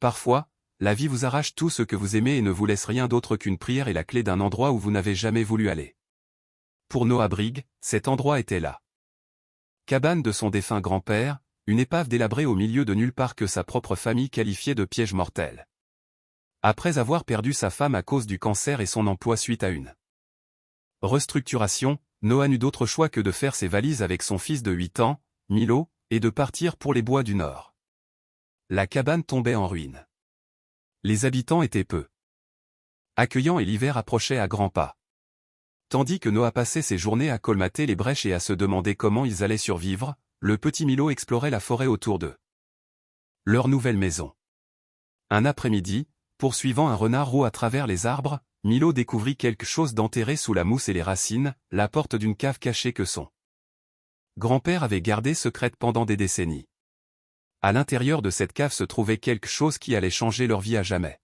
Parfois, la vie vous arrache tout ce que vous aimez et ne vous laisse rien d'autre qu'une prière et la clé d'un endroit où vous n'avez jamais voulu aller. Pour Noah Brigg, cet endroit était là. Cabane de son défunt grand-père, une épave délabrée au milieu de nulle part que sa propre famille qualifiait de piège mortel. Après avoir perdu sa femme à cause du cancer et son emploi suite à une restructuration, Noah n'eut d'autre choix que de faire ses valises avec son fils de 8 ans, Milo, et de partir pour les bois du Nord. La cabane tombait en ruine. Les habitants étaient peu accueillants et l'hiver approchait à grands pas. Tandis que Noah passait ses journées à colmater les brèches et à se demander comment ils allaient survivre, le petit Milo explorait la forêt autour d'eux. Leur nouvelle maison. Un après-midi, poursuivant un renard roux à travers les arbres, Milo découvrit quelque chose d'enterré sous la mousse et les racines, la porte d'une cave cachée que son grand-père avait gardée secrète pendant des décennies. À l'intérieur de cette cave se trouvait quelque chose qui allait changer leur vie à jamais.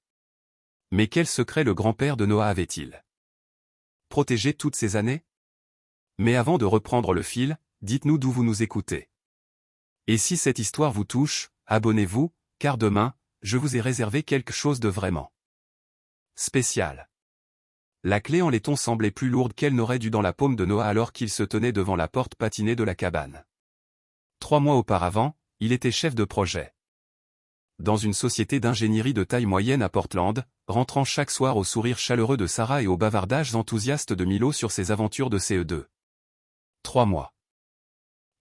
Mais quel secret le grand-père de Noah avait-il protégé toutes ces années? Mais avant de reprendre le fil, dites-nous d'où vous nous écoutez. Et si cette histoire vous touche, abonnez-vous, car demain, je vous ai réservé quelque chose de vraiment spécial. La clé en laiton semblait plus lourde qu'elle n'aurait dû dans la paume de Noah alors qu'il se tenait devant la porte patinée de la cabane. 3 mois auparavant, il était chef de projet dans une société d'ingénierie de taille moyenne à Portland, rentrant chaque soir au sourire chaleureux de Sarah et aux bavardages enthousiastes de Milo sur ses aventures de CE2. 3 mois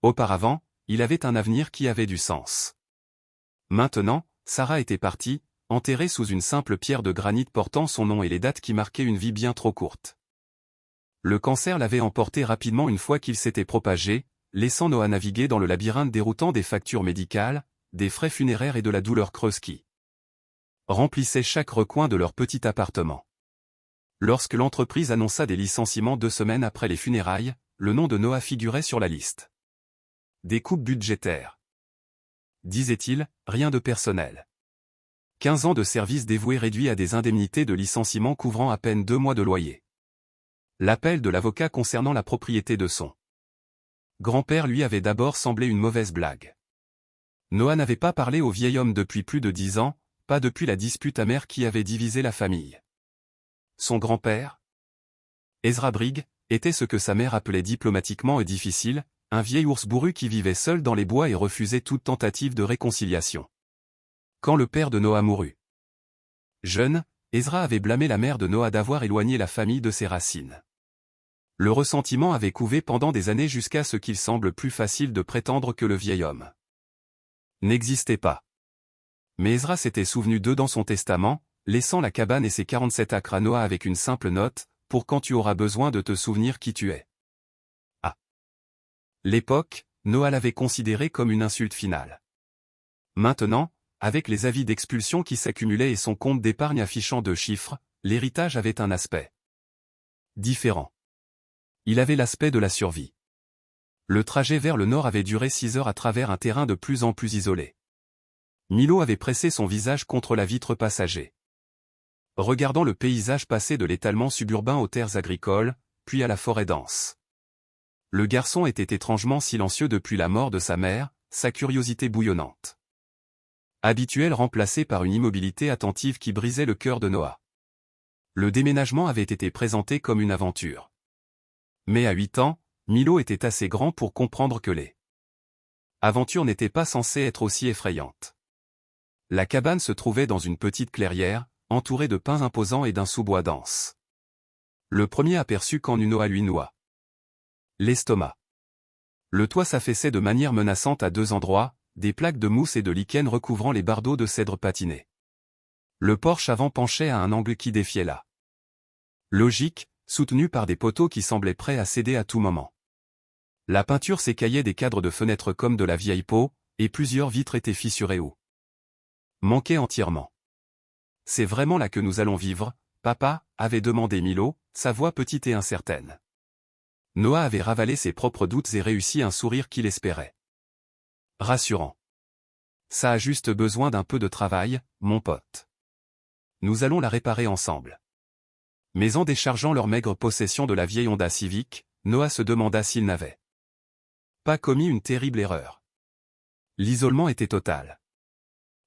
auparavant, il avait un avenir qui avait du sens. Maintenant, Sarah était partie, enterrée sous une simple pierre de granit portant son nom et les dates qui marquaient une vie bien trop courte. Le cancer l'avait emporté rapidement une fois qu'il s'était propagé, laissant Noah naviguer dans le labyrinthe déroutant des factures médicales, des frais funéraires et de la douleur creuse qui remplissait chaque recoin de leur petit appartement. Lorsque l'entreprise annonça des licenciements 2 semaines après les funérailles, le nom de Noah figurait sur la liste. Des coupes budgétaires. Disait-il, rien de personnel. 15 ans de service dévoué réduits à des indemnités de licenciement couvrant à peine 2 mois de loyer. L'appel de l'avocat concernant la propriété de son grand-père lui avait d'abord semblé une mauvaise blague. Noah n'avait pas parlé au vieil homme depuis plus de 10 ans, pas depuis la dispute amère qui avait divisé la famille. Son grand-père, Ezra Brigg, était ce que sa mère appelait diplomatiquement et difficile, un vieil ours bourru qui vivait seul dans les bois et refusait toute tentative de réconciliation. Quand le père de Noah mourut jeune, Ezra avait blâmé la mère de Noah d'avoir éloigné la famille de ses racines. Le ressentiment avait couvé pendant des années jusqu'à ce qu'il semble plus facile de prétendre que le vieil homme n'existait pas. Mais Ezra s'était souvenu d'eux dans son testament, laissant la cabane et ses 47 acres à Noah avec une simple note, pour quand tu auras besoin de te souvenir qui tu es. À l'époque, Noah l'avait considéré comme une insulte finale. Maintenant, avec les avis d'expulsion qui s'accumulaient et son compte d'épargne affichant 2 chiffres, l'héritage avait un aspect différent. Il avait l'aspect de la survie. Le trajet vers le nord avait duré 6 heures à travers un terrain de plus en plus isolé. Milo avait pressé son visage contre la vitre passager. Regardant le paysage passer de l'étalement suburbain aux terres agricoles, puis à la forêt dense. Le garçon était étrangement silencieux depuis la mort de sa mère, sa curiosité bouillonnante habituelle remplacée par une immobilité attentive qui brisait le cœur de Noah. Le déménagement avait été présenté comme une aventure. Mais à 8 ans, Milo était assez grand pour comprendre que les aventures n'étaient pas censées être aussi effrayantes. La cabane se trouvait dans une petite clairière, entourée de pins imposants et d'un sous-bois dense. Le premier aperçut quand Noah lui noua l'estomac. Le toit s'affaissait de manière menaçante à 2 endroits, des plaques de mousse et de lichen recouvrant les bardeaux de cèdre patiné. Le porche avant penchait à un angle qui défiait la logique, soutenu par des poteaux qui semblaient prêts à céder à tout moment. La peinture s'écaillait des cadres de fenêtres comme de la vieille peau, et plusieurs vitres étaient fissurées ou manquaient entièrement. C'est vraiment là que nous allons vivre, papa, avait demandé Milo, sa voix petite et incertaine. Noah avait ravalé ses propres doutes et réussi un sourire qu'il espérait rassurant. Ça a juste besoin d'un peu de travail, mon pote. Nous allons la réparer ensemble. Mais en déchargeant leur maigre possession de la vieille Honda Civic, Noah se demanda s'il n'avait pas commis une terrible erreur. L'isolement était total.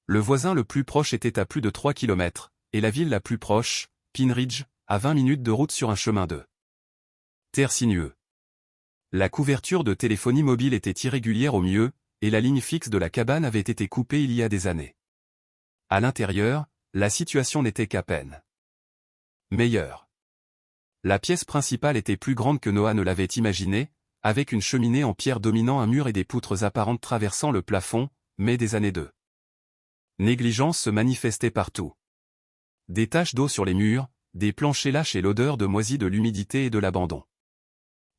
Le voisin le plus proche était à plus de 3 km, et la ville la plus proche, Pine Ridge, à 20 minutes de route sur un chemin de terre sinueux. La couverture de téléphonie mobile était irrégulière au mieux, et la ligne fixe de la cabane avait été coupée il y a des années. À l'intérieur, la situation n'était qu'à peine meilleure. La pièce principale était plus grande que Noah ne l'avait imaginé, avec une cheminée en pierre dominant un mur et des poutres apparentes traversant le plafond, mais des années de négligence se manifestaient partout. Des taches d'eau sur les murs, des planchers lâches et l'odeur de moisi de l'humidité et de l'abandon.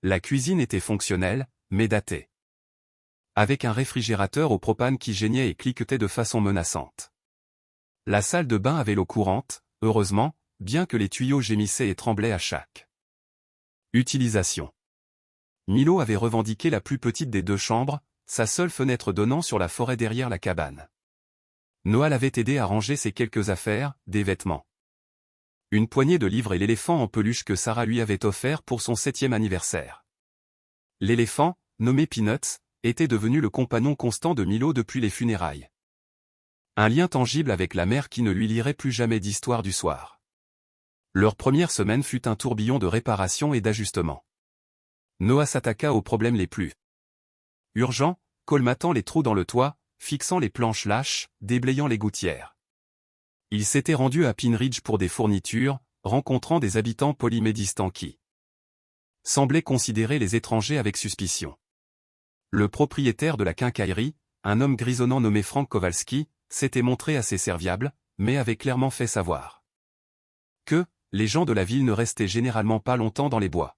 La cuisine était fonctionnelle, mais datée. Avec un réfrigérateur au propane qui geignait et cliquetait de façon menaçante. La salle de bain avait l'eau courante, heureusement, bien que les tuyaux gémissaient et tremblaient à chaque utilisation. Milo avait revendiqué la plus petite des deux chambres, sa seule fenêtre donnant sur la forêt derrière la cabane. Noah l'avait aidé à ranger ses quelques affaires, des vêtements, une poignée de livres et l'éléphant en peluche que Sarah lui avait offert pour son 7e anniversaire. L'éléphant, nommé Peanuts, était devenu le compagnon constant de Milo depuis les funérailles. Un lien tangible avec la mère qui ne lui lirait plus jamais d'histoire du soir. Leur première semaine fut un tourbillon de réparation et d'ajustement. Noah s'attaqua aux problèmes les plus urgents, colmatant les trous dans le toit, fixant les planches lâches, déblayant les gouttières. Il s'était rendu à Pine Ridge pour des fournitures, rencontrant des habitants polis mais distants qui semblaient considérer les étrangers avec suspicion. Le propriétaire de la quincaillerie, un homme grisonnant nommé Frank Kowalski, s'était montré assez serviable, mais avait clairement fait savoir que les gens de la ville ne restaient généralement pas longtemps dans les bois.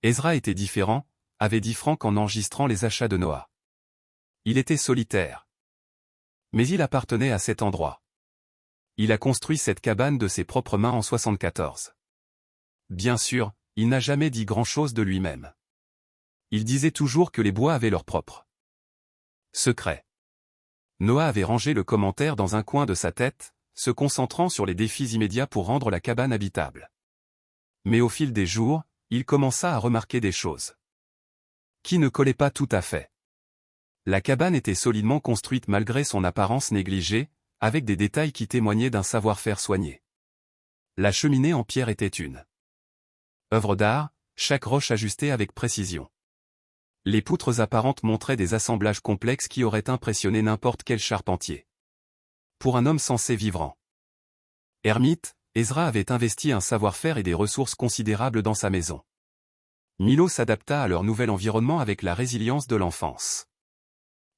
Ezra était différent, avait dit Frank en enregistrant les achats de Noah. Il était solitaire. Mais il appartenait à cet endroit. Il a construit cette cabane de ses propres mains en 74. Bien sûr, il n'a jamais dit grand-chose de lui-même. Il disait toujours que les bois avaient leur propre secret. Noah avait rangé le commentaire dans un coin de sa tête, se concentrant sur les défis immédiats pour rendre la cabane habitable. Mais au fil des jours, il commença à remarquer des choses qui ne collaient pas tout à fait. La cabane était solidement construite malgré son apparence négligée, avec des détails qui témoignaient d'un savoir-faire soigné. La cheminée en pierre était une œuvre d'art, chaque roche ajustée avec précision. Les poutres apparentes montraient des assemblages complexes qui auraient impressionné n'importe quel charpentier. Pour un homme censé vivre en ermite, Ezra avait investi un savoir-faire et des ressources considérables dans sa maison. Milo s'adapta à leur nouvel environnement avec la résilience de l'enfance.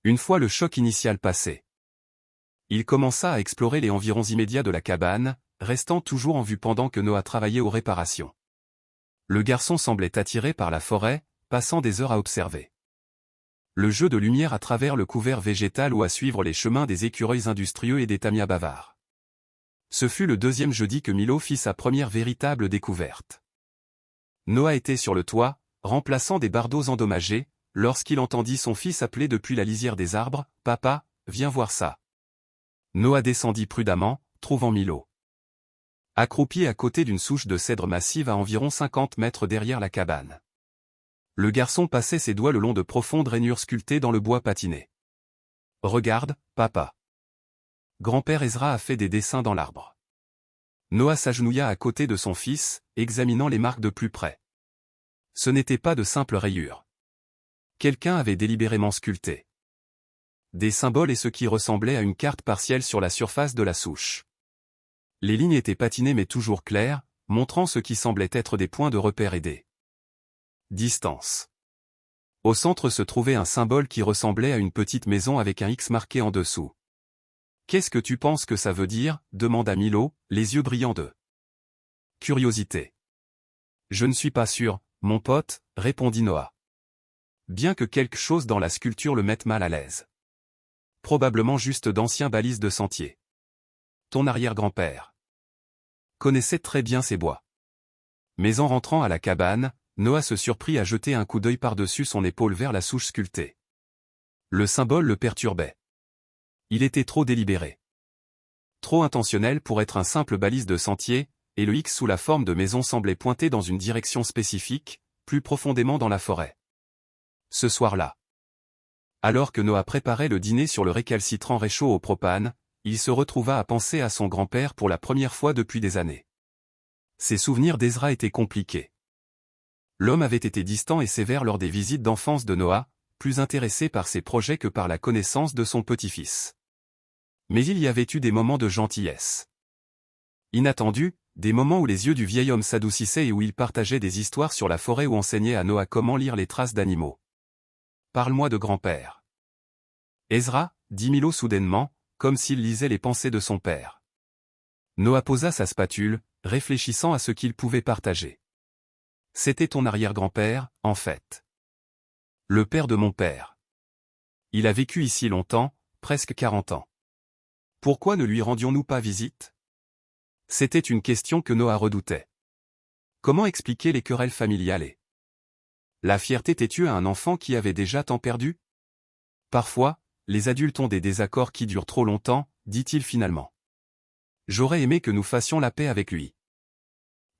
Une fois le choc initial passé, il commença à explorer les environs immédiats de la cabane, restant toujours en vue pendant que Noah travaillait aux réparations. Le garçon semblait attiré par la forêt, passant des heures à observer le jeu de lumière à travers le couvert végétal ou à suivre les chemins des écureuils industrieux et des tamias bavards. Ce fut le 2e jeudi que Milo fit sa première véritable découverte. Noah était sur le toit, remplaçant des bardeaux endommagés, lorsqu'il entendit son fils appeler depuis la lisière des arbres, « Papa, viens voir ça ». Noah descendit prudemment, trouvant Milo accroupi à côté d'une souche de cèdre massive à environ 50 mètres derrière la cabane. Le garçon passait ses doigts le long de profondes rainures sculptées dans le bois patiné. « Regarde, papa. Grand-père Ezra a fait des dessins dans l'arbre. » Noah s'agenouilla à côté de son fils, examinant les marques de plus près. Ce n'était pas de simples rayures. Quelqu'un avait délibérément sculpté des symboles et ce qui ressemblait à une carte partielle sur la surface de la souche. Les lignes étaient patinées mais toujours claires, montrant ce qui semblait être des points de repère et des distances. Au centre se trouvait un symbole qui ressemblait à une petite maison avec un X marqué en dessous. « Qu'est-ce que tu penses que ça veut dire » demanda Milo, les yeux brillants de curiosité. « Je ne suis pas sûr, mon pote, » répondit Noah. Bien que quelque chose dans la sculpture le mette mal à l'aise. Probablement juste d'anciens balises de sentier. Ton arrière-grand-père connaissait très bien ces bois. Mais en rentrant à la cabane, Noah se surprit à jeter un coup d'œil par-dessus son épaule vers la souche sculptée. Le symbole le perturbait. Il était trop délibéré. Trop intentionnel pour être un simple balise de sentier, et le X sous la forme de maison semblait pointer dans une direction spécifique, plus profondément dans la forêt. Ce soir-là, alors que Noah préparait le dîner sur le récalcitrant réchaud au propane, il se retrouva à penser à son grand-père pour la première fois depuis des années. Ses souvenirs d'Ezra étaient compliqués. L'homme avait été distant et sévère lors des visites d'enfance de Noah, plus intéressé par ses projets que par la connaissance de son petit-fils. Mais il y avait eu des moments de gentillesse inattendus, des moments où les yeux du vieil homme s'adoucissaient et où il partageait des histoires sur la forêt ou enseignait à Noah comment lire les traces d'animaux. « Parle-moi de grand-père. » Ezra, dit Milo soudainement, comme s'il lisait les pensées de son père. Noah posa sa spatule, réfléchissant à ce qu'il pouvait partager. « C'était ton arrière-grand-père, en fait. Le père de mon père. Il a vécu ici longtemps, presque 40 ans. Pourquoi ne lui rendions-nous pas visite ? » C'était une question que Noah redoutait. Comment expliquer les querelles familiales et la fierté têtue à un enfant qui avait déjà tant perdu ? Parfois, les adultes ont des désaccords qui durent trop longtemps, dit-il finalement. J'aurais aimé que nous fassions la paix avec lui.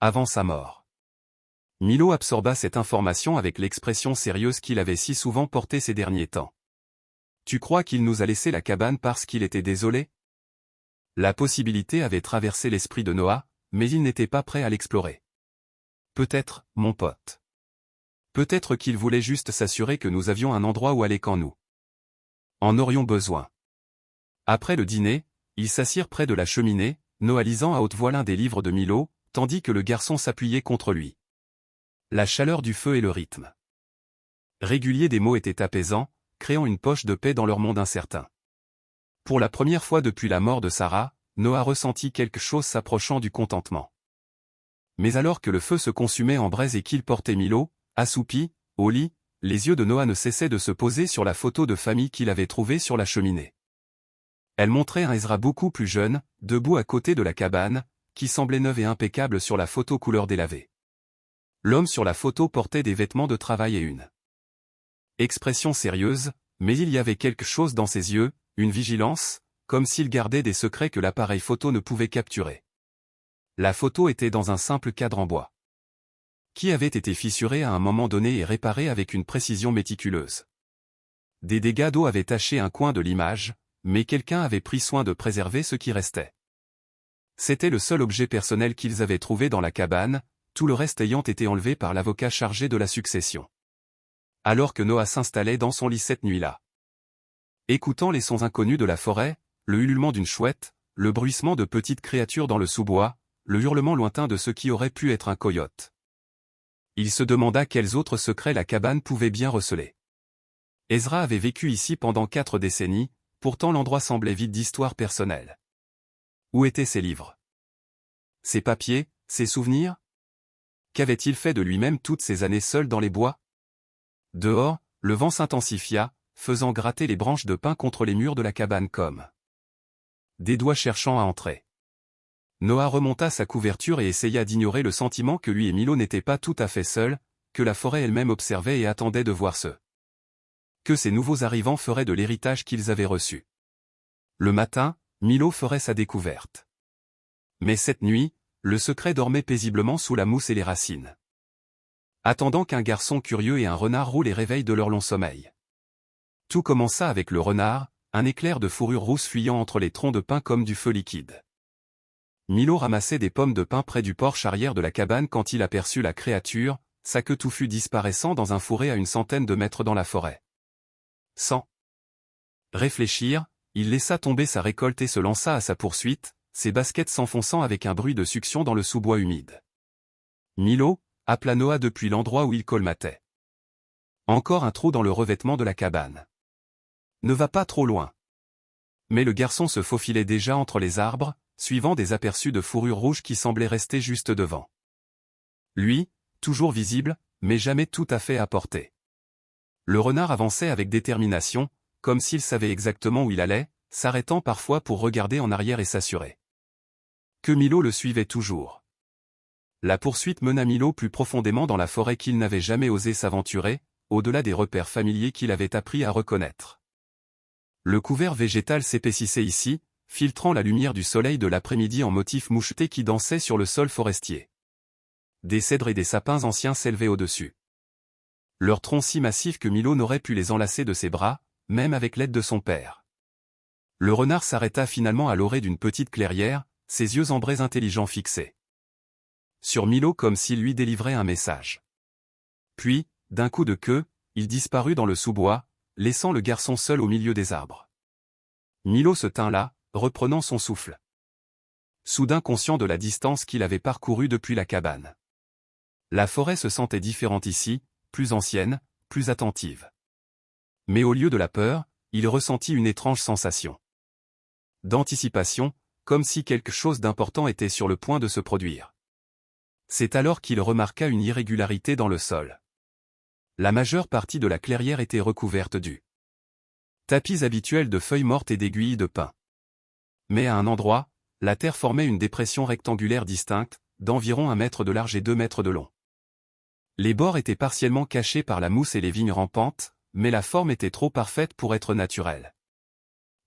Avant sa mort. Milo absorba cette information avec l'expression sérieuse qu'il avait si souvent portée ces derniers temps. Tu crois qu'il nous a laissé la cabane parce qu'il était désolé ? La possibilité avait traversé l'esprit de Noah, mais il n'était pas prêt à l'explorer. Peut-être, mon pote. Peut-être qu'il voulait juste s'assurer que nous avions un endroit où aller quand nous en aurions besoin. Après le dîner, ils s'assirent près de la cheminée, Noah lisant à haute voix l'un des livres de Milo, tandis que le garçon s'appuyait contre lui. La chaleur du feu et le rythme régulier des mots étaient apaisants, créant une poche de paix dans leur monde incertain. Pour la première fois depuis la mort de Sarah, Noah ressentit quelque chose s'approchant du contentement. Mais alors que le feu se consumait en braise et qu'il portait Milo, assoupi, au lit, les yeux de Noah ne cessaient de se poser sur la photo de famille qu'il avait trouvée sur la cheminée. Elle montrait un Ezra beaucoup plus jeune, debout à côté de la cabane, qui semblait neuve et impeccable sur la photo couleur délavée. L'homme sur la photo portait des vêtements de travail et une expression sérieuse, mais il y avait quelque chose dans ses yeux, une vigilance, comme s'il gardait des secrets que l'appareil photo ne pouvait capturer. La photo était dans un simple cadre en bois, qui avait été fissuré à un moment donné et réparé avec une précision méticuleuse. Des dégâts d'eau avaient taché un coin de l'image, mais quelqu'un avait pris soin de préserver ce qui restait. C'était le seul objet personnel qu'ils avaient trouvé dans la cabane, tout le reste ayant été enlevé par l'avocat chargé de la succession. Alors que Noah s'installait dans son lit cette nuit-là, écoutant les sons inconnus de la forêt, le ululement d'une chouette, le bruissement de petites créatures dans le sous-bois, le hurlement lointain de ce qui aurait pu être un coyote. Il se demanda quels autres secrets la cabane pouvait bien receler. Ezra avait vécu ici pendant 4 décennies, pourtant l'endroit semblait vide d'histoires personnelles. Où étaient ses livres ? Ses papiers, ses souvenirs ? Qu'avait-il fait de lui-même toutes ces années seul dans les bois ? Dehors, le vent s'intensifia, faisant gratter les branches de pin contre les murs de la cabane comme des doigts cherchant à entrer. Noah remonta sa couverture et essaya d'ignorer le sentiment que lui et Milo n'étaient pas tout à fait seuls, que la forêt elle-même observait et attendait de voir ce que ces nouveaux arrivants feraient de l'héritage qu'ils avaient reçu. Le matin, Milo ferait sa découverte. Mais cette nuit, le secret dormait paisiblement sous la mousse et les racines, attendant qu'un garçon curieux et un renard roux les réveillent de leur long sommeil. Tout commença avec le renard, un éclair de fourrure rousse fuyant entre les troncs de pin comme du feu liquide. Milo ramassait des pommes de pin près du porche arrière de la cabane quand il aperçut la créature, sa queue touffue disparaissant dans un fourré à une centaine de mètres dans la forêt. Sans réfléchir, il laissa tomber sa récolte et se lança à sa poursuite, ses baskets s'enfonçant avec un bruit de succion dans le sous-bois humide. Milo, appela Noah depuis l'endroit où il colmatait. Encore un trou dans le revêtement de la cabane. Ne va pas trop loin. Mais le garçon se faufilait déjà entre les arbres, suivant des aperçus de fourrure rouge qui semblaient rester juste devant lui, toujours visible, mais jamais tout à fait à portée. Le renard avançait avec détermination, comme s'il savait exactement où il allait, s'arrêtant parfois pour regarder en arrière et s'assurer que Milo le suivait toujours. La poursuite mena Milo plus profondément dans la forêt qu'il n'avait jamais osé s'aventurer, au-delà des repères familiers qu'il avait appris à reconnaître. Le couvert végétal s'épaississait ici, filtrant la lumière du soleil de l'après-midi en motifs mouchetés qui dansaient sur le sol forestier. Des cèdres et des sapins anciens s'élevaient au-dessus. Leurs troncs si massifs que Milo n'aurait pu les enlacer de ses bras, même avec l'aide de son père. Le renard s'arrêta finalement à l'orée d'une petite clairière, ses yeux ambrés intelligents fixés sur Milo comme s'il lui délivrait un message. Puis, d'un coup de queue, il disparut dans le sous-bois, laissant le garçon seul au milieu des arbres. Milo se tint là, reprenant son souffle. Soudain conscient de la distance qu'il avait parcourue depuis la cabane. La forêt se sentait différente ici, plus ancienne, plus attentive. Mais au lieu de la peur, il ressentit une étrange sensation d'anticipation, comme si quelque chose d'important était sur le point de se produire. C'est alors qu'il remarqua une irrégularité dans le sol. La majeure partie de la clairière était recouverte du tapis habituel de feuilles mortes et d'aiguilles de pin. Mais à un endroit, la terre formait une dépression rectangulaire distincte, d'environ 1 mètre de large et 2 mètres de long. Les bords étaient partiellement cachés par la mousse et les vignes rampantes, mais la forme était trop parfaite pour être naturelle.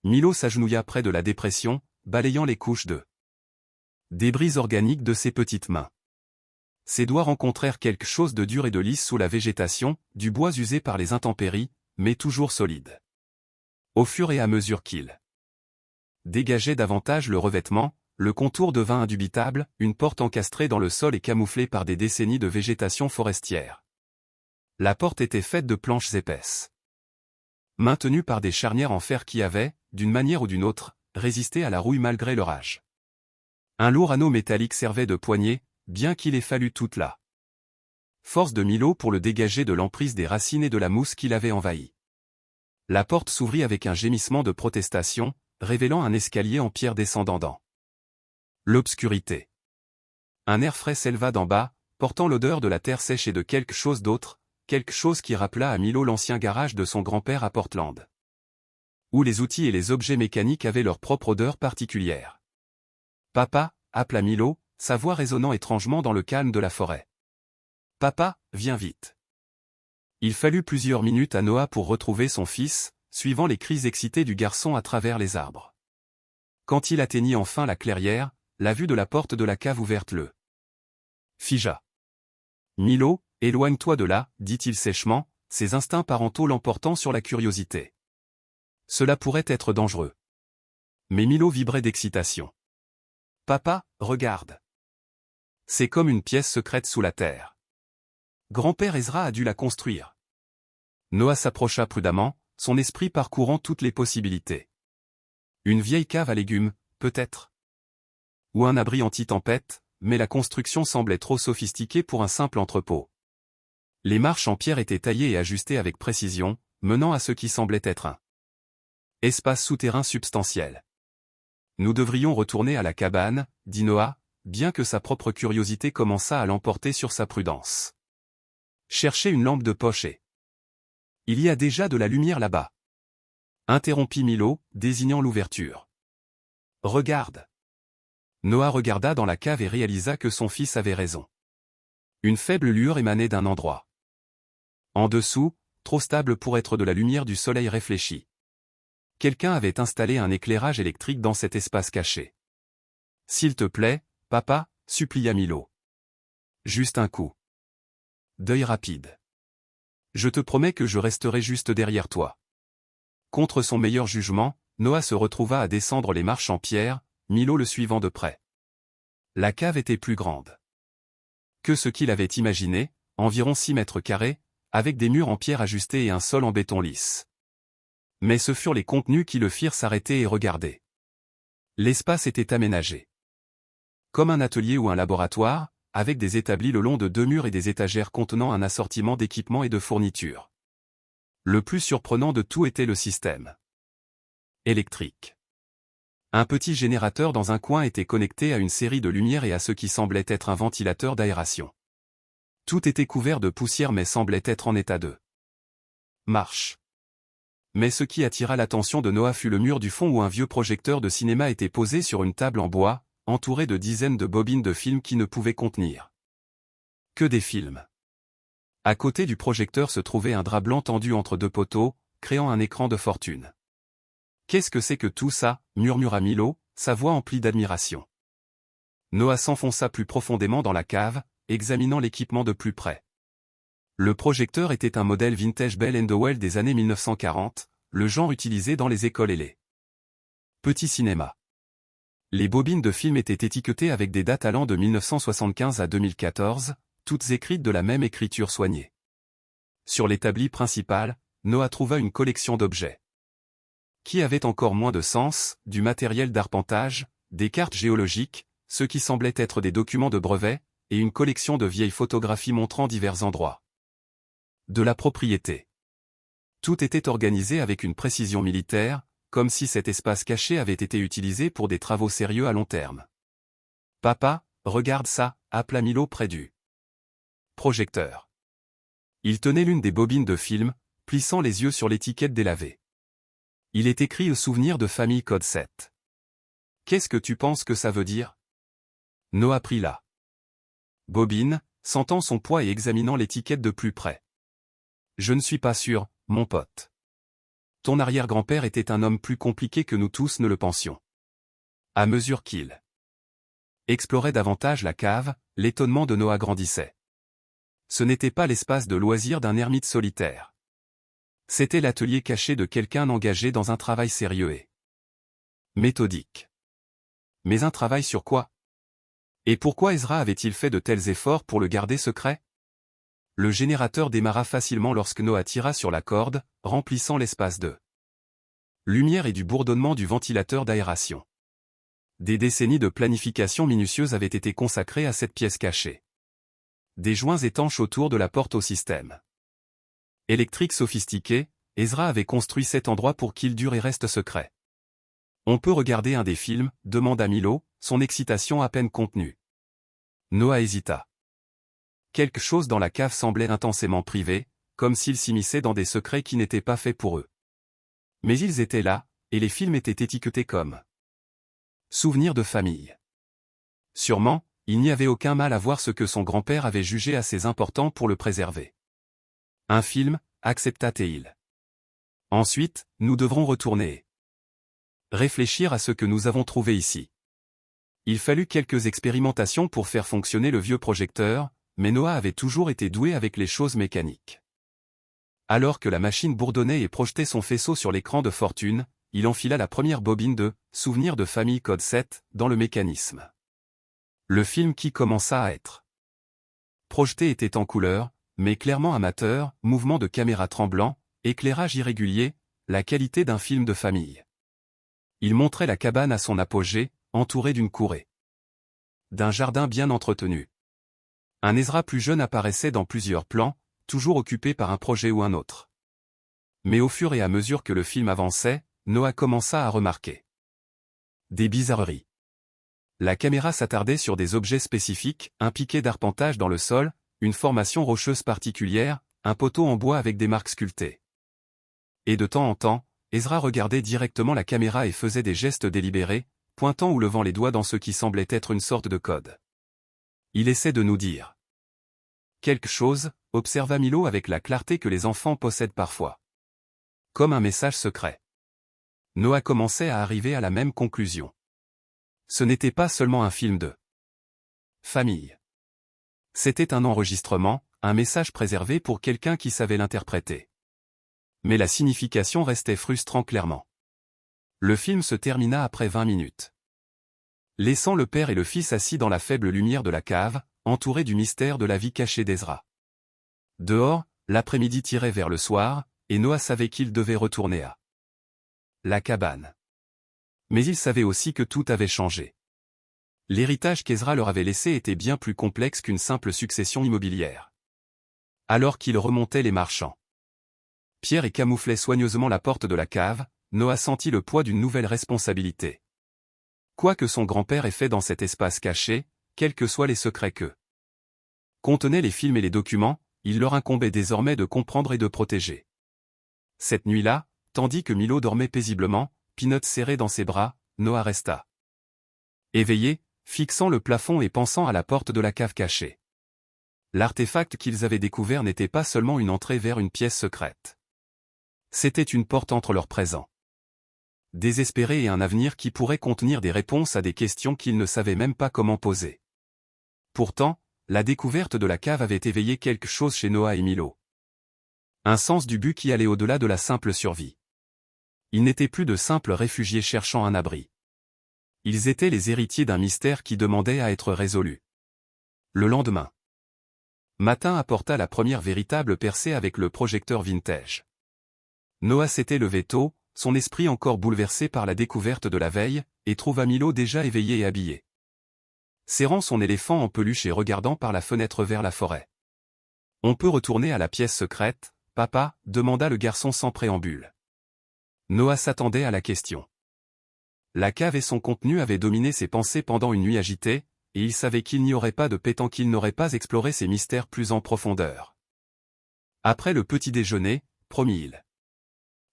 Milo s'agenouilla près de la dépression, balayant les couches de débris organiques de ses petites mains. Ses doigts rencontrèrent quelque chose de dur et de lisse sous la végétation, du bois usé par les intempéries, mais toujours solide. Au fur et à mesure qu'il dégageait davantage le revêtement, le contour devint indubitable, une porte encastrée dans le sol et camouflée par des décennies de végétation forestière. La porte était faite de planches épaisses, maintenues par des charnières en fer qui avaient, d'une manière ou d'une autre, résisté à la rouille malgré leur âge. Un lourd anneau métallique servait de poignée, bien qu'il ait fallu toute la force de Milo pour le dégager de l'emprise des racines et de la mousse qui l'avait envahi. La porte s'ouvrit avec un gémissement de protestation, révélant un escalier en pierre descendant dans l'obscurité. Un air frais s'éleva d'en bas, portant l'odeur de la terre sèche et de quelque chose d'autre, quelque chose qui rappela à Milo l'ancien garage de son grand-père à Portland, où les outils et les objets mécaniques avaient leur propre odeur particulière. « Papa » appela Milo, sa voix résonnant étrangement dans le calme de la forêt. « Papa, viens vite. » Il fallut plusieurs minutes à Noah pour retrouver son fils, suivant les cris excités du garçon à travers les arbres. Quand il atteignit enfin la clairière, la vue de la porte de la cave ouverte le figea. « Milo, éloigne-toi de là, dit-il sèchement, ses instincts parentaux l'emportant sur la curiosité. Cela pourrait être dangereux. Mais Milo vibrait d'excitation. « Papa, regarde. C'est comme une pièce secrète sous la terre. Grand-père Ezra a dû la construire. » Noah s'approcha prudemment, son esprit parcourant toutes les possibilités. Une vieille cave à légumes, peut-être. Ou un abri anti-tempête, mais la construction semblait trop sophistiquée pour un simple entrepôt. Les marches en pierre étaient taillées et ajustées avec précision, menant à ce qui semblait être un espace souterrain substantiel. « Nous devrions retourner à la cabane, » dit Noah, bien que sa propre curiosité commençât à l'emporter sur sa prudence. « Cherchez une lampe de poche et... Il y a déjà de la lumière là-bas. » Interrompit Milo, désignant l'ouverture. « Regarde. » Noah regarda dans la cave et réalisa que son fils avait raison. Une faible lueur émanait d'un endroit. En dessous, trop stable pour être de la lumière du soleil réfléchie. Quelqu'un avait installé un éclairage électrique dans cet espace caché. « S'il te plaît, papa, » supplia Milo. « Juste un coup d'œil rapide. Je te promets que je resterai juste derrière toi. » Contre son meilleur jugement, Noah se retrouva à descendre les marches en pierre, Milo le suivant de près. La cave était plus grande que ce qu'il avait imaginé, environ 6 mètres carrés, avec des murs en pierre ajustés et un sol en béton lisse. Mais ce furent les contenus qui le firent s'arrêter et regarder. L'espace était aménagé comme un atelier ou un laboratoire, avec des établis le long de 2 murs et des étagères contenant un assortiment d'équipements et de fournitures. Le plus surprenant de tout était le système électrique. Un petit générateur dans un coin était connecté à une série de lumières et à ce qui semblait être un ventilateur d'aération. Tout était couvert de poussière mais semblait être en état de marche. Mais ce qui attira l'attention de Noah fut le mur du fond où un vieux projecteur de cinéma était posé sur une table en bois, entouré de dizaines de bobines de films qui ne pouvaient contenir que des films. À côté du projecteur se trouvait un drap blanc tendu entre 2 poteaux, créant un écran de fortune. « Qu'est-ce que c'est que tout ça ?» murmura Milo, sa voix emplie d'admiration. Noah s'enfonça plus profondément dans la cave, examinant l'équipement de plus près. Le projecteur était un modèle vintage Bell & Howell des années 1940, le genre utilisé dans les écoles et les Petit cinéma. Les bobines de film étaient étiquetées avec des dates allant de 1975 à 2014, toutes écrites de la même écriture soignée. Sur l'établi principal, Noah trouva une collection d'objets qui avaient encore moins de sens, du matériel d'arpentage, des cartes géologiques, ce qui semblait être des documents de brevet, et une collection de vieilles photographies montrant divers endroits de la propriété. Tout était organisé avec une précision militaire, comme si cet espace caché avait été utilisé pour des travaux sérieux à long terme. « Papa, regarde ça » appela Milo près du projecteur. Il tenait l'une des bobines de film, plissant les yeux sur l'étiquette délavée. Il est écrit « Souvenir de famille code 7 ». Qu'est-ce que tu penses que ça veut dire? Noah prit la bobine, sentant son poids et examinant l'étiquette de plus près. Je ne suis pas sûr, mon pote. Ton arrière-grand-père était un homme plus compliqué que nous tous ne le pensions. À mesure qu'il explorait davantage la cave, l'étonnement de Noah grandissait. Ce n'était pas l'espace de loisirs d'un ermite solitaire. C'était l'atelier caché de quelqu'un engagé dans un travail sérieux et méthodique. Mais un travail sur quoi? Et pourquoi Ezra avait-il fait de tels efforts pour le garder secret? Le générateur démarra facilement lorsque Noah tira sur la corde, remplissant l'espace de lumière et du bourdonnement du ventilateur d'aération. Des décennies de planification minutieuse avaient été consacrées à cette pièce cachée. Des joints étanches autour de la porte au système électrique sophistiqué, Ezra avait construit cet endroit pour qu'il dure et reste secret. On peut regarder un des films, demanda Milo, son excitation à peine contenue. Noah hésita. Quelque chose dans la cave semblait intensément privé, comme s'ils s'immisçaient dans des secrets qui n'étaient pas faits pour eux. Mais ils étaient là, et les films étaient étiquetés comme souvenirs de famille. Sûrement, il n'y avait aucun mal à voir ce que son grand-père avait jugé assez important pour le préserver. Un film, accepta-t-il. Ensuite, nous devrons retourner. Réfléchir à ce que nous avons trouvé ici. Il fallut quelques expérimentations pour faire fonctionner le vieux projecteur, mais Noah avait toujours été doué avec les choses mécaniques. Alors que la machine bourdonnait et projetait son faisceau sur l'écran de fortune, il enfila la première bobine de « Souvenir de famille code 7 » dans le mécanisme. Le film qui commença à être projeté était en couleur, mais clairement amateur, mouvement de caméra tremblant, éclairage irrégulier, la qualité d'un film de famille. Il montrait la cabane à son apogée, entourée d'une courée, d'un jardin bien entretenu. Un Ezra plus jeune apparaissait dans plusieurs plans, toujours occupé par un projet ou un autre. Mais au fur et à mesure que le film avançait, Noah commença à remarquer des bizarreries. La caméra s'attardait sur des objets spécifiques, un piquet d'arpentage dans le sol, une formation rocheuse particulière, un poteau en bois avec des marques sculptées. Et de temps en temps, Ezra regardait directement la caméra et faisait des gestes délibérés, pointant ou levant les doigts dans ce qui semblait être une sorte de code. Il essaie de nous dire quelque chose, observa Milo avec la clarté que les enfants possèdent parfois. Comme un message secret. Noah commençait à arriver à la même conclusion. Ce n'était pas seulement un film de famille. C'était un enregistrement, un message préservé pour quelqu'un qui savait l'interpréter. Mais la signification restait frustrant clairement. Le film se termina après 20 minutes. Laissant le père et le fils assis dans la faible lumière de la cave, entourés du mystère de la vie cachée d'Ezra. Dehors, l'après-midi tirait vers le soir, et Noah savait qu'il devait retourner à la cabane. Mais il savait aussi que tout avait changé. L'héritage qu'Ezra leur avait laissé était bien plus complexe qu'une simple succession immobilière. Alors qu'il remontait les marchands pierres et camouflait soigneusement la porte de la cave, Noah sentit le poids d'une nouvelle responsabilité. Quoi que son grand-père ait fait dans cet espace caché, quels que soient les secrets que contenaient les films et les documents, il leur incombait désormais de comprendre et de protéger. Cette nuit-là, tandis que Milo dormait paisiblement, Peanut serré dans ses bras, Noah resta éveillé, fixant le plafond et pensant à la porte de la cave cachée. L'artefact qu'ils avaient découvert n'était pas seulement une entrée vers une pièce secrète. C'était une porte entre leur présent désespéré et un avenir qui pourrait contenir des réponses à des questions qu'ils ne savaient même pas comment poser. Pourtant, la découverte de la cave avait éveillé quelque chose chez Noah et Milo. Un sens du but qui allait au-delà de la simple survie. Ils n'étaient plus de simples réfugiés cherchant un abri. Ils étaient les héritiers d'un mystère qui demandait à être résolu. Le lendemain matin apporta la première véritable percée avec le projecteur vintage. Noah s'était levé tôt, son esprit encore bouleversé par la découverte de la veille, et trouva Milo déjà éveillé et habillé. Serrant son éléphant en peluche et regardant par la fenêtre vers la forêt. « On peut retourner à la pièce secrète, papa ?» demanda le garçon sans préambule. Noah s'attendait à la question. La cave et son contenu avaient dominé ses pensées pendant une nuit agitée, et il savait qu'il n'y aurait pas de paix tant qu'il n'aurait pas exploré ces mystères plus en profondeur. Après le petit déjeuner, promit-il.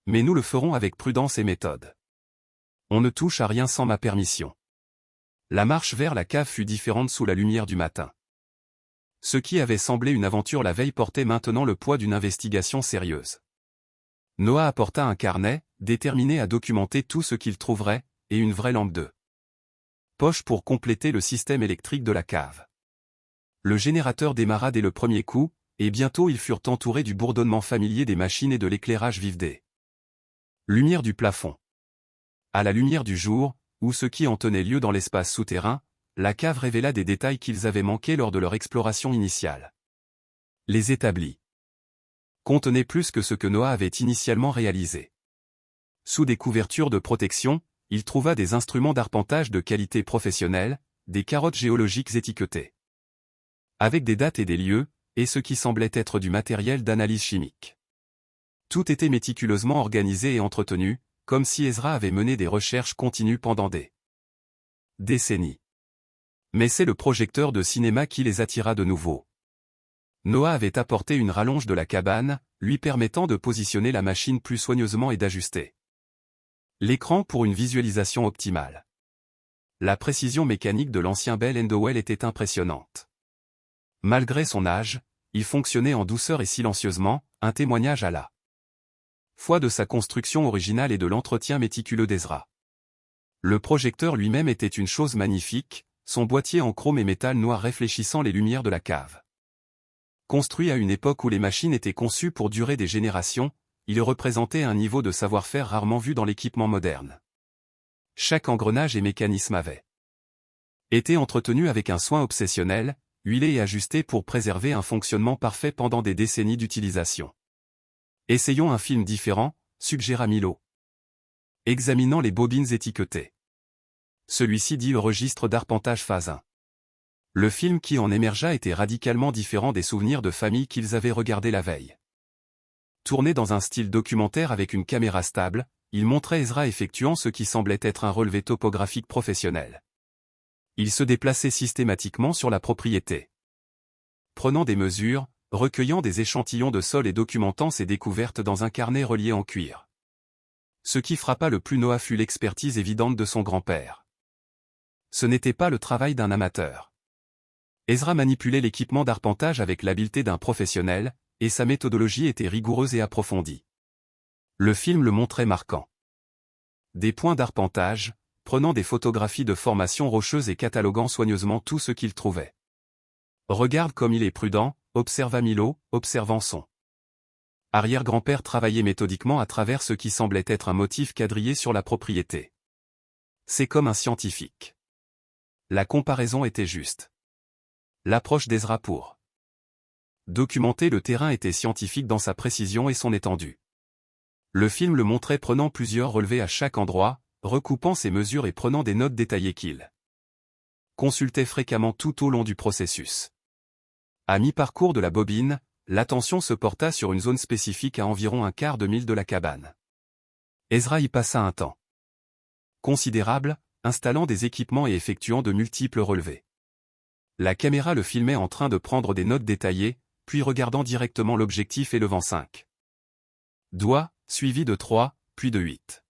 Mais nous le ferons avec prudence et méthode. On ne touche à rien sans ma permission. La marche vers la cave fut différente sous la lumière du matin. Ce qui avait semblé une aventure la veille portait maintenant le poids d'une investigation sérieuse. Noah apporta un carnet, déterminé à documenter tout ce qu'il trouverait, et une vraie lampe de poche pour compléter le système électrique de la cave. Le générateur démarra dès le premier coup, et bientôt ils furent entourés du bourdonnement familier des machines et de l'éclairage vif des lumières du plafond. À la lumière du jour, ou ce qui en tenait lieu dans l'espace souterrain, la cave révéla des détails qu'ils avaient manqués lors de leur exploration initiale. Les établis contenaient plus que ce que Noah avait initialement réalisé. Sous des couvertures de protection, il trouva des instruments d'arpentage de qualité professionnelle, des carottes géologiques étiquetées avec des dates et des lieux, et ce qui semblait être du matériel d'analyse chimique. Tout était méticuleusement organisé et entretenu, comme si Ezra avait mené des recherches continues pendant des décennies. Mais c'est le projecteur de cinéma qui les attira de nouveau. Noah avait apporté une rallonge de la cabane, lui permettant de positionner la machine plus soigneusement et d'ajuster l'écran pour une visualisation optimale. La précision mécanique de l'ancien Bell & Howell était impressionnante. Malgré son âge, il fonctionnait en douceur et silencieusement, un témoignage à la fois de sa construction originale et de l'entretien méticuleux d'Ezra. Le projecteur lui-même était une chose magnifique, son boîtier en chrome et métal noir réfléchissant les lumières de la cave. Construit à une époque où les machines étaient conçues pour durer des générations, il représentait un niveau de savoir-faire rarement vu dans l'équipement moderne. Chaque engrenage et mécanisme avait été entretenu avec un soin obsessionnel, huilé et ajusté pour préserver un fonctionnement parfait pendant des décennies d'utilisation. Essayons un film différent, suggéra Milo. Examinant les bobines étiquetées. Celui-ci dit le registre d'arpentage phase 1. Le film qui en émergea était radicalement différent des souvenirs de famille qu'ils avaient regardés la veille. Tourné dans un style documentaire avec une caméra stable, il montrait Ezra effectuant ce qui semblait être un relevé topographique professionnel. Il se déplaçait systématiquement sur la propriété, prenant des mesures, recueillant des échantillons de sol et documentant ses découvertes dans un carnet relié en cuir. Ce qui frappa le plus Noah fut l'expertise évidente de son grand-père. Ce n'était pas le travail d'un amateur. Ezra manipulait l'équipement d'arpentage avec l'habileté d'un professionnel, et sa méthodologie était rigoureuse et approfondie. Le film le montrait marquant. Des points d'arpentage, prenant des photographies de formations rocheuses et cataloguant soigneusement tout ce qu'il trouvait. « Regarde comme il est prudent », observa Milo, observant son arrière-grand-père travailler méthodiquement à travers ce qui semblait être un motif quadrillé sur la propriété. C'est comme un scientifique. La comparaison était juste. L'approche d'Ezra pour documenter le terrain était scientifique dans sa précision et son étendue. Le film le montrait prenant plusieurs relevés à chaque endroit, recoupant ses mesures et prenant des notes détaillées qu'il consultait fréquemment tout au long du processus. À mi-parcours de la bobine, l'attention se porta sur une zone spécifique à environ un quart de mille de la cabane. Ezra y passa un temps considérable, installant des équipements et effectuant de multiples relevés. La caméra le filmait en train de prendre des notes détaillées, puis regardant directement l'objectif et levant 5 doigts, suivi de 3, puis de 8.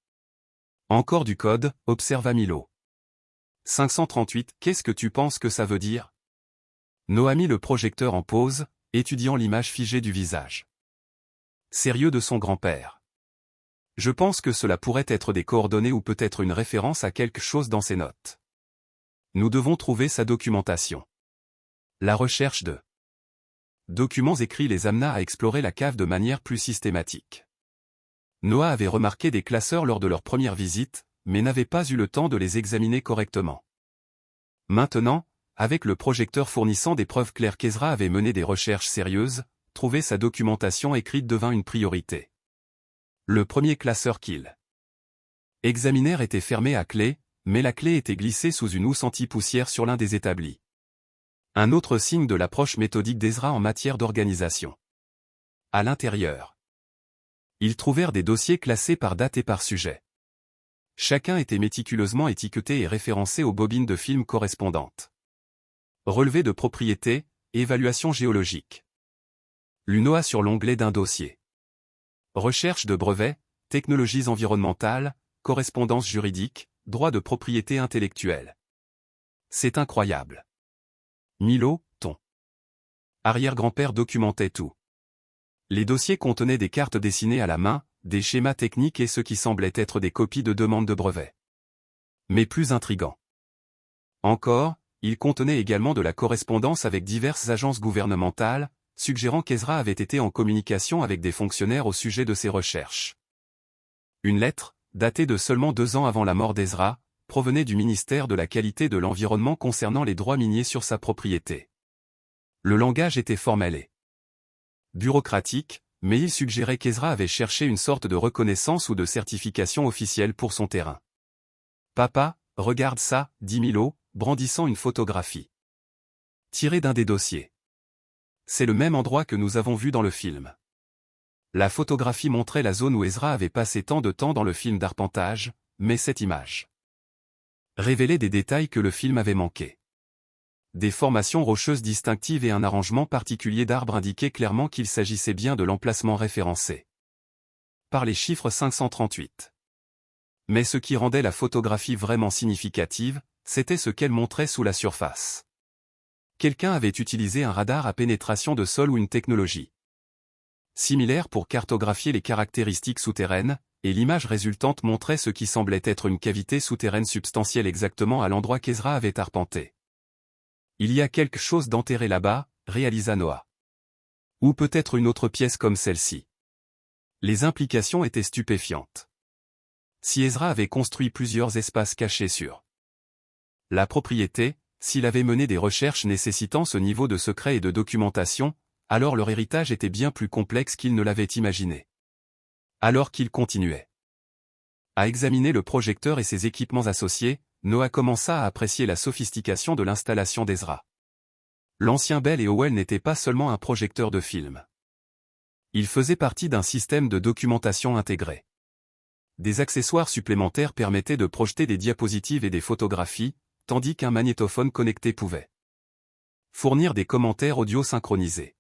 Encore du code, observa Milo. 538, qu'est-ce que tu penses que ça veut dire? Noah mit le projecteur en pause, étudiant l'image figée du visage sérieux de son grand-père. Je pense que cela pourrait être des coordonnées ou peut-être une référence à quelque chose dans ses notes. Nous devons trouver sa documentation. La recherche de documents écrits les amena à explorer la cave de manière plus systématique. Noah avait remarqué des classeurs lors de leur première visite, mais n'avait pas eu le temps de les examiner correctement. Maintenant, avec le projecteur fournissant des preuves claires qu'Ezra avait mené des recherches sérieuses, trouver sa documentation écrite devint une priorité. Le premier classeur qu'ils examinèrent était fermé à clé, mais la clé était glissée sous une housse anti-poussière sur l'un des établis. Un autre signe de l'approche méthodique d'Ezra en matière d'organisation. À l'intérieur, ils trouvèrent des dossiers classés par date et par sujet. Chacun était méticuleusement étiqueté et référencé aux bobines de film correspondantes. Relevé de propriété, évaluation géologique. L'UNOA sur l'onglet d'un dossier. Recherche de brevets, technologies environnementales, correspondance juridique, droit de propriété intellectuelle. C'est incroyable. Milo, ton arrière-grand-père documentait tout. Les dossiers contenaient des cartes dessinées à la main, des schémas techniques et ce qui semblait être des copies de demandes de brevets. Mais plus intrigant encore, ils contenaient également de la correspondance avec diverses agences gouvernementales, suggérant qu'Ezra avait été en communication avec des fonctionnaires au sujet de ses recherches. Une lettre, datée de seulement 2 ans avant la mort d'Ezra, provenait du ministère de la Qualité de l'Environnement concernant les droits miniers sur sa propriété. Le langage était formel et bureaucratique, mais il suggérait qu'Ezra avait cherché une sorte de reconnaissance ou de certification officielle pour son terrain. « Papa, regarde ça » dit Milo, brandissant une photographie tirée d'un des dossiers. C'est le même endroit que nous avons vu dans le film. La photographie montrait la zone où Ezra avait passé tant de temps dans le film d'arpentage, mais cette image révélait des détails que le film avait manqués. Des formations rocheuses distinctives et un arrangement particulier d'arbres indiquaient clairement qu'il s'agissait bien de l'emplacement référencé par les chiffres 538. Mais ce qui rendait la photographie vraiment significative, c'était ce qu'elle montrait sous la surface. Quelqu'un avait utilisé un radar à pénétration de sol ou une technologie similaire pour cartographier les caractéristiques souterraines, et l'image résultante montrait ce qui semblait être une cavité souterraine substantielle exactement à l'endroit qu'Ezra avait arpenté. Il y a quelque chose d'enterré là-bas, réalisa Noah. Ou peut-être une autre pièce comme celle-ci. Les implications étaient stupéfiantes. Si Ezra avait construit plusieurs espaces cachés sur la propriété, s'il avait mené des recherches nécessitant ce niveau de secret et de documentation, alors leur héritage était bien plus complexe qu'il ne l'avait imaginé. Alors qu'il continuait à examiner le projecteur et ses équipements associés, Noah commença à apprécier la sophistication de l'installation d'Ezra. L'ancien Bell et Howell n'était pas seulement un projecteur de film. Il faisait partie d'un système de documentation intégré. Des accessoires supplémentaires permettaient de projeter des diapositives et des photographies, tandis qu'un magnétophone connecté pouvait fournir des commentaires audio synchronisés.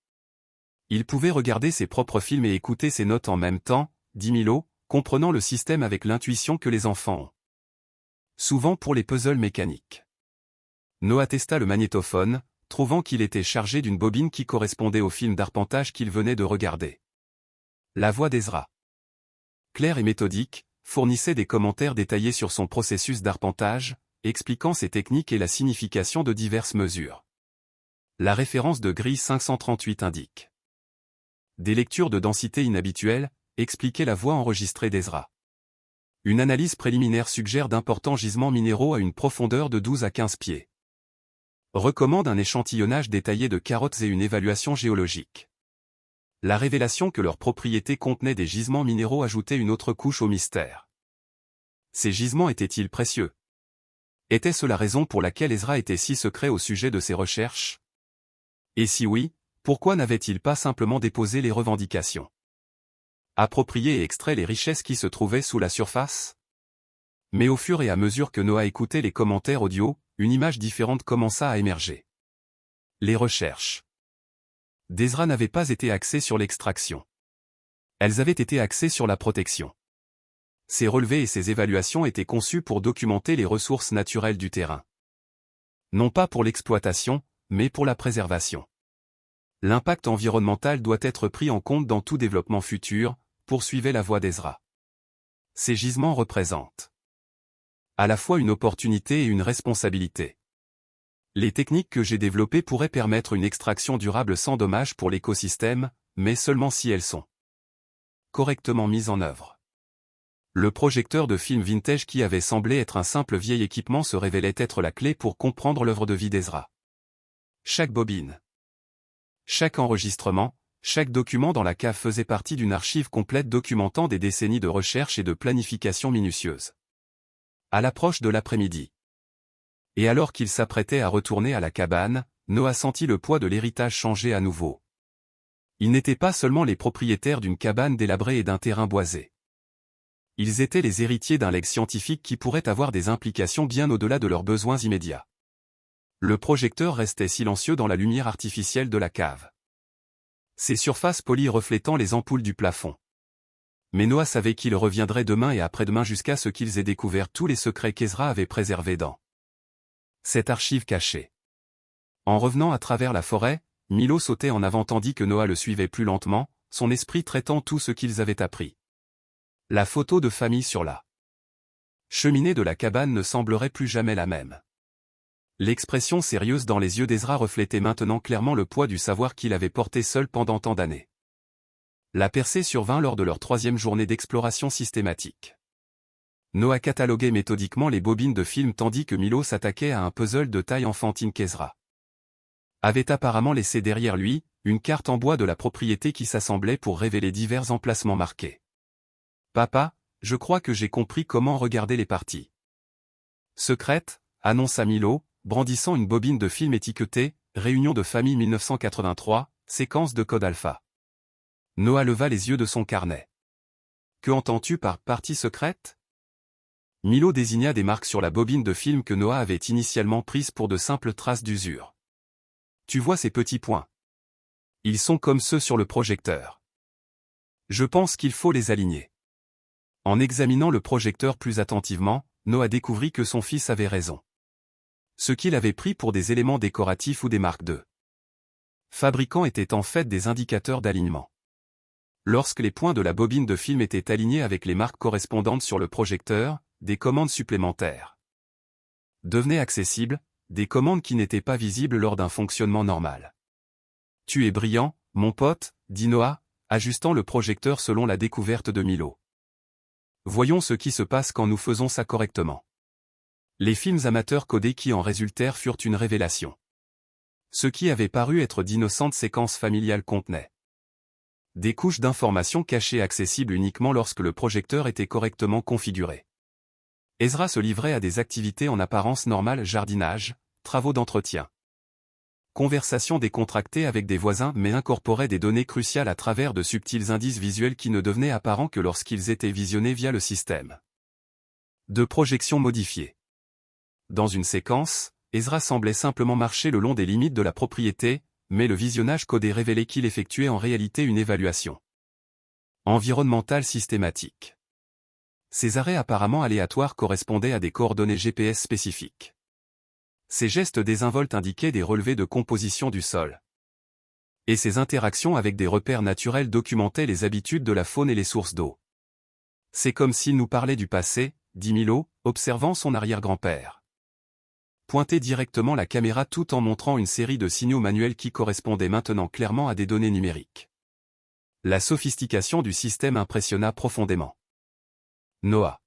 Il pouvait regarder ses propres films et écouter ses notes en même temps, dit Milo, comprenant le système avec l'intuition que les enfants ont. Souvent pour les puzzles mécaniques. Noah testa le magnétophone, trouvant qu'il était chargé d'une bobine qui correspondait au film d'arpentage qu'il venait de regarder. La voix d'Ezra, claire et méthodique, fournissait des commentaires détaillés sur son processus d'arpentage, expliquant ses techniques et la signification de diverses mesures. La référence de grille 538 indique des lectures de densité inhabituelles, expliquait la voix enregistrée d'Ezra. Une analyse préliminaire suggère d'importants gisements minéraux à une profondeur de 12 à 15 pieds. Recommande un échantillonnage détaillé de carottes et une évaluation géologique. La révélation que leurs propriétés contenaient des gisements minéraux ajoutait une autre couche au mystère. Ces gisements étaient-ils précieux? Était-ce la raison pour laquelle Ezra était si secret au sujet de ses recherches? Et si oui, pourquoi n'avait-il pas simplement déposé les revendications? Approprié et extrait les richesses qui se trouvaient sous la surface? Mais au fur et à mesure que Noah écoutait les commentaires audio, une image différente commença à émerger. Les recherches d'Ezra n'avaient pas été axées sur l'extraction. Elles avaient été axées sur la protection. Ses relevés et ses évaluations étaient conçus pour documenter les ressources naturelles du terrain. Non pas pour l'exploitation, mais pour la préservation. L'impact environnemental doit être pris en compte dans tout développement futur, poursuivait la voix d'Ezra. Ces gisements représentent à la fois une opportunité et une responsabilité. Les techniques que j'ai développées pourraient permettre une extraction durable sans dommage pour l'écosystème, mais seulement si elles sont correctement mises en œuvre. Le projecteur de film vintage qui avait semblé être un simple vieil équipement se révélait être la clé pour comprendre l'œuvre de vie d'Ezra. Chaque bobine, chaque enregistrement, chaque document dans la cave faisait partie d'une archive complète documentant des décennies de recherche et de planification minutieuse. À l'approche de l'après-midi, et alors qu'il s'apprêtait à retourner à la cabane, Noah sentit le poids de l'héritage changer à nouveau. Ils n'étaient pas seulement les propriétaires d'une cabane délabrée et d'un terrain boisé. Ils étaient les héritiers d'un legs scientifique qui pourrait avoir des implications bien au-delà de leurs besoins immédiats. Le projecteur restait silencieux dans la lumière artificielle de la cave, ses surfaces polies reflétant les ampoules du plafond. Mais Noah savait qu'il reviendrait demain et après-demain jusqu'à ce qu'ils aient découvert tous les secrets qu'Ezra avait préservés dans cette archive cachée. En revenant à travers la forêt, Milo sautait en avant tandis que Noah le suivait plus lentement, son esprit traitant tout ce qu'ils avaient appris. La photo de famille sur la cheminée de la cabane ne semblerait plus jamais la même. L'expression sérieuse dans les yeux d'Ezra reflétait maintenant clairement le poids du savoir qu'il avait porté seul pendant tant d'années. La percée survint lors de leur 3e journée d'exploration systématique. Noah cataloguait méthodiquement les bobines de film tandis que Milo s'attaquait à un puzzle de taille enfantine qu'Ezra avait apparemment laissé derrière lui, une carte en bois de la propriété qui s'assemblait pour révéler divers emplacements marqués. « Papa, je crois que j'ai compris comment regarder les parties secrètes », annonça Milo, brandissant une bobine de film étiquetée « Réunion de famille 1983, séquence de code alpha ». Noah leva les yeux de son carnet. « Que entends-tu par partie secrète ?» Milo désigna des marques sur la bobine de film que Noah avait initialement prise pour de simples traces d'usure. « Tu vois ces petits points? Ils sont comme ceux sur le projecteur. Je pense qu'il faut les aligner. » En examinant le projecteur plus attentivement, Noah découvrit que son fils avait raison. Ce qu'il avait pris pour des éléments décoratifs ou des marques de fabricants étaient en fait des indicateurs d'alignement. Lorsque les points de la bobine de film étaient alignés avec les marques correspondantes sur le projecteur, des commandes supplémentaires devenaient accessibles, des commandes qui n'étaient pas visibles lors d'un fonctionnement normal. « Tu es brillant, mon pote, » dit Noah, ajustant le projecteur selon la découverte de Milo. Voyons ce qui se passe quand nous faisons ça correctement. Les films amateurs codés qui en résultèrent furent une révélation. Ce qui avait paru être d'innocentes séquences familiales contenaient des couches d'informations cachées accessibles uniquement lorsque le projecteur était correctement configuré. Ezra se livrait à des activités en apparence normales: jardinage, travaux d'entretien, conversations décontractées avec des voisins, mais incorporait des données cruciales à travers de subtils indices visuels qui ne devenaient apparents que lorsqu'ils étaient visionnés via le système de projection modifié. Dans une séquence, Ezra semblait simplement marcher le long des limites de la propriété, mais le visionnage codé révélait qu'il effectuait en réalité une évaluation environnementale systématique. Ces arrêts apparemment aléatoires correspondaient à des coordonnées GPS spécifiques. Ces gestes désinvoltes indiquaient des relevés de composition du sol. Et ces interactions avec des repères naturels documentaient les habitudes de la faune et les sources d'eau. « C'est comme s'il nous parlait du passé », dit Milo, observant son arrière-grand-père. Pointait directement la caméra tout en montrant une série de signaux manuels qui correspondaient maintenant clairement à des données numériques. La sophistication du système impressionna profondément Noah.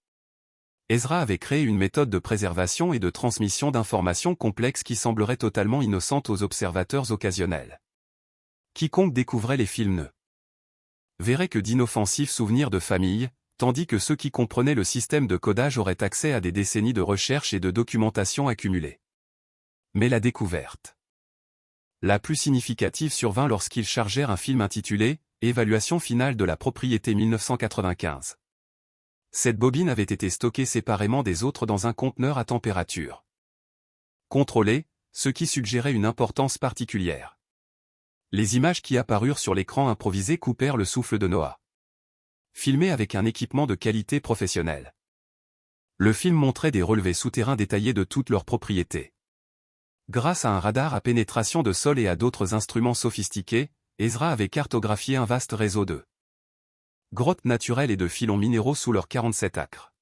Ezra avait créé une méthode de préservation et de transmission d'informations complexes qui semblerait totalement innocente aux observateurs occasionnels. Quiconque découvrait les films ne verrait que d'inoffensifs souvenirs de famille, tandis que ceux qui comprenaient le système de codage auraient accès à des décennies de recherche et de documentation accumulées. Mais la découverte la plus significative survint lorsqu'ils chargèrent un film intitulé « Évaluation finale de la propriété 1995 ». Cette bobine avait été stockée séparément des autres dans un conteneur à température contrôlée, ce qui suggérait une importance particulière. Les images qui apparurent sur l'écran improvisé coupèrent le souffle de Noah. Filmé avec un équipement de qualité professionnelle. Le film montrait des relevés souterrains détaillés de toutes leurs propriétés. Grâce à un radar à pénétration de sol et à d'autres instruments sophistiqués, Ezra avait cartographié un vaste réseau de grottes naturelles et de filons minéraux sous leurs 47 acres.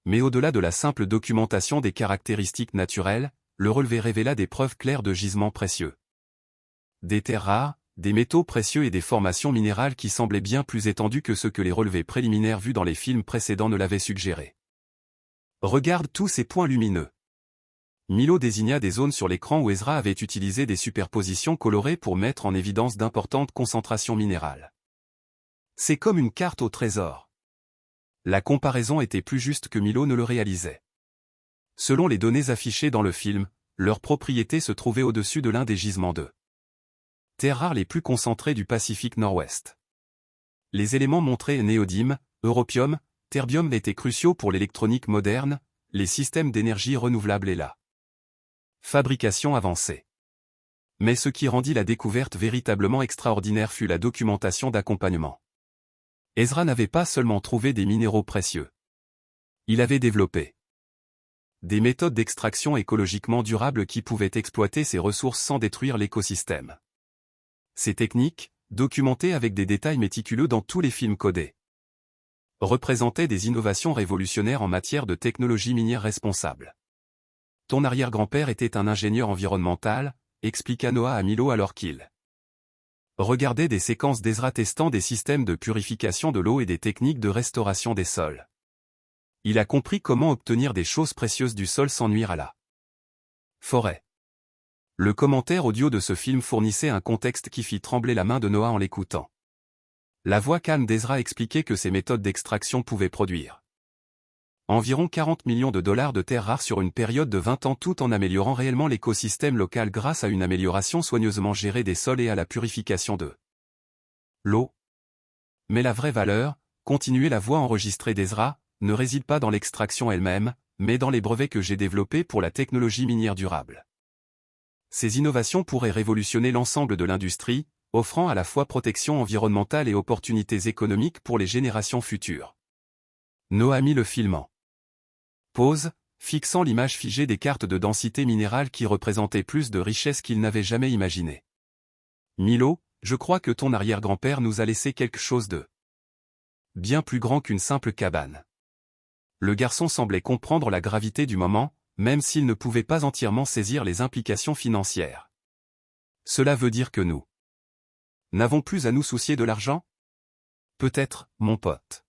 Mais au-delà de la simple documentation des caractéristiques naturelles, le relevé révéla des preuves claires de gisements précieux. Des terres rares, des métaux précieux et des formations minérales qui semblaient bien plus étendues que ce que les relevés préliminaires vus dans les films précédents ne l'avaient suggéré. Regarde tous ces points lumineux. Milo désigna des zones sur l'écran où Ezra avait utilisé des superpositions colorées pour mettre en évidence d'importantes concentrations minérales. C'est comme une carte au trésor. La comparaison était plus juste que Milo ne le réalisait. Selon les données affichées dans le film, leur propriété se trouvait au-dessus de l'un des gisements de terres rares les plus concentrés du Pacifique Nord-Ouest. Les éléments montrés néodyme, europium, terbium étaient cruciaux pour l'électronique moderne, les systèmes d'énergie renouvelable et la fabrication avancée. Mais ce qui rendit la découverte véritablement extraordinaire fut la documentation d'accompagnement. Ezra n'avait pas seulement trouvé des minéraux précieux. Il avait développé des méthodes d'extraction écologiquement durables qui pouvaient exploiter ces ressources sans détruire l'écosystème. Ces techniques, documentées avec des détails méticuleux dans tous les films codés, représentaient des innovations révolutionnaires en matière de technologie minière responsable. Ton arrière-grand-père était un ingénieur environnemental, expliqua Noah à Milo alors qu'il regardait des séquences d'Ezra testant des systèmes de purification de l'eau et des techniques de restauration des sols. Il a compris comment obtenir des choses précieuses du sol sans nuire à la forêt. Le commentaire audio de ce film fournissait un contexte qui fit trembler la main de Noah en l'écoutant. La voix calme d'Ezra expliquait que ces méthodes d'extraction pouvaient produire environ 40 millions de dollars de terres rares sur une période de 20 ans tout en améliorant réellement l'écosystème local grâce à une amélioration soigneusement gérée des sols et à la purification de l'eau. Mais la vraie valeur, continuait la voix enregistrée d'Ezra, ne réside pas dans l'extraction elle-même, mais dans les brevets que j'ai développés pour la technologie minière durable. Ces innovations pourraient révolutionner l'ensemble de l'industrie, offrant à la fois protection environnementale et opportunités économiques pour les générations futures. Noah mit le film en pause, fixant l'image figée des cartes de densité minérale qui représentaient plus de richesses qu'il n'avait jamais imaginé. Milo, je crois que ton arrière-grand-père nous a laissé quelque chose de bien plus grand qu'une simple cabane. Le garçon semblait comprendre la gravité du moment, même s'il ne pouvait pas entièrement saisir les implications financières. Cela veut dire que nous n'avons plus à nous soucier de l'argent? Peut-être, mon pote.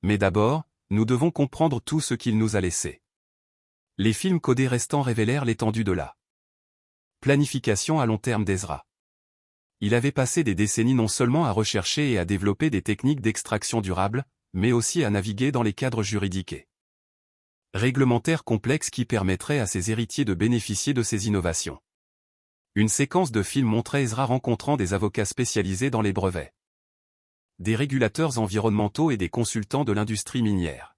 Mais d'abord, nous devons comprendre tout ce qu'il nous a laissé. Les films codés restants révélèrent l'étendue de la planification à long terme d'Ezra. Il avait passé des décennies non seulement à rechercher et à développer des techniques d'extraction durables, mais aussi à naviguer dans les cadres juridiques et réglementaires complexes qui permettraient à ses héritiers de bénéficier de ces innovations. Une séquence de films montrait Ezra rencontrant des avocats spécialisés dans les brevets, des régulateurs environnementaux et des consultants de l'industrie minière.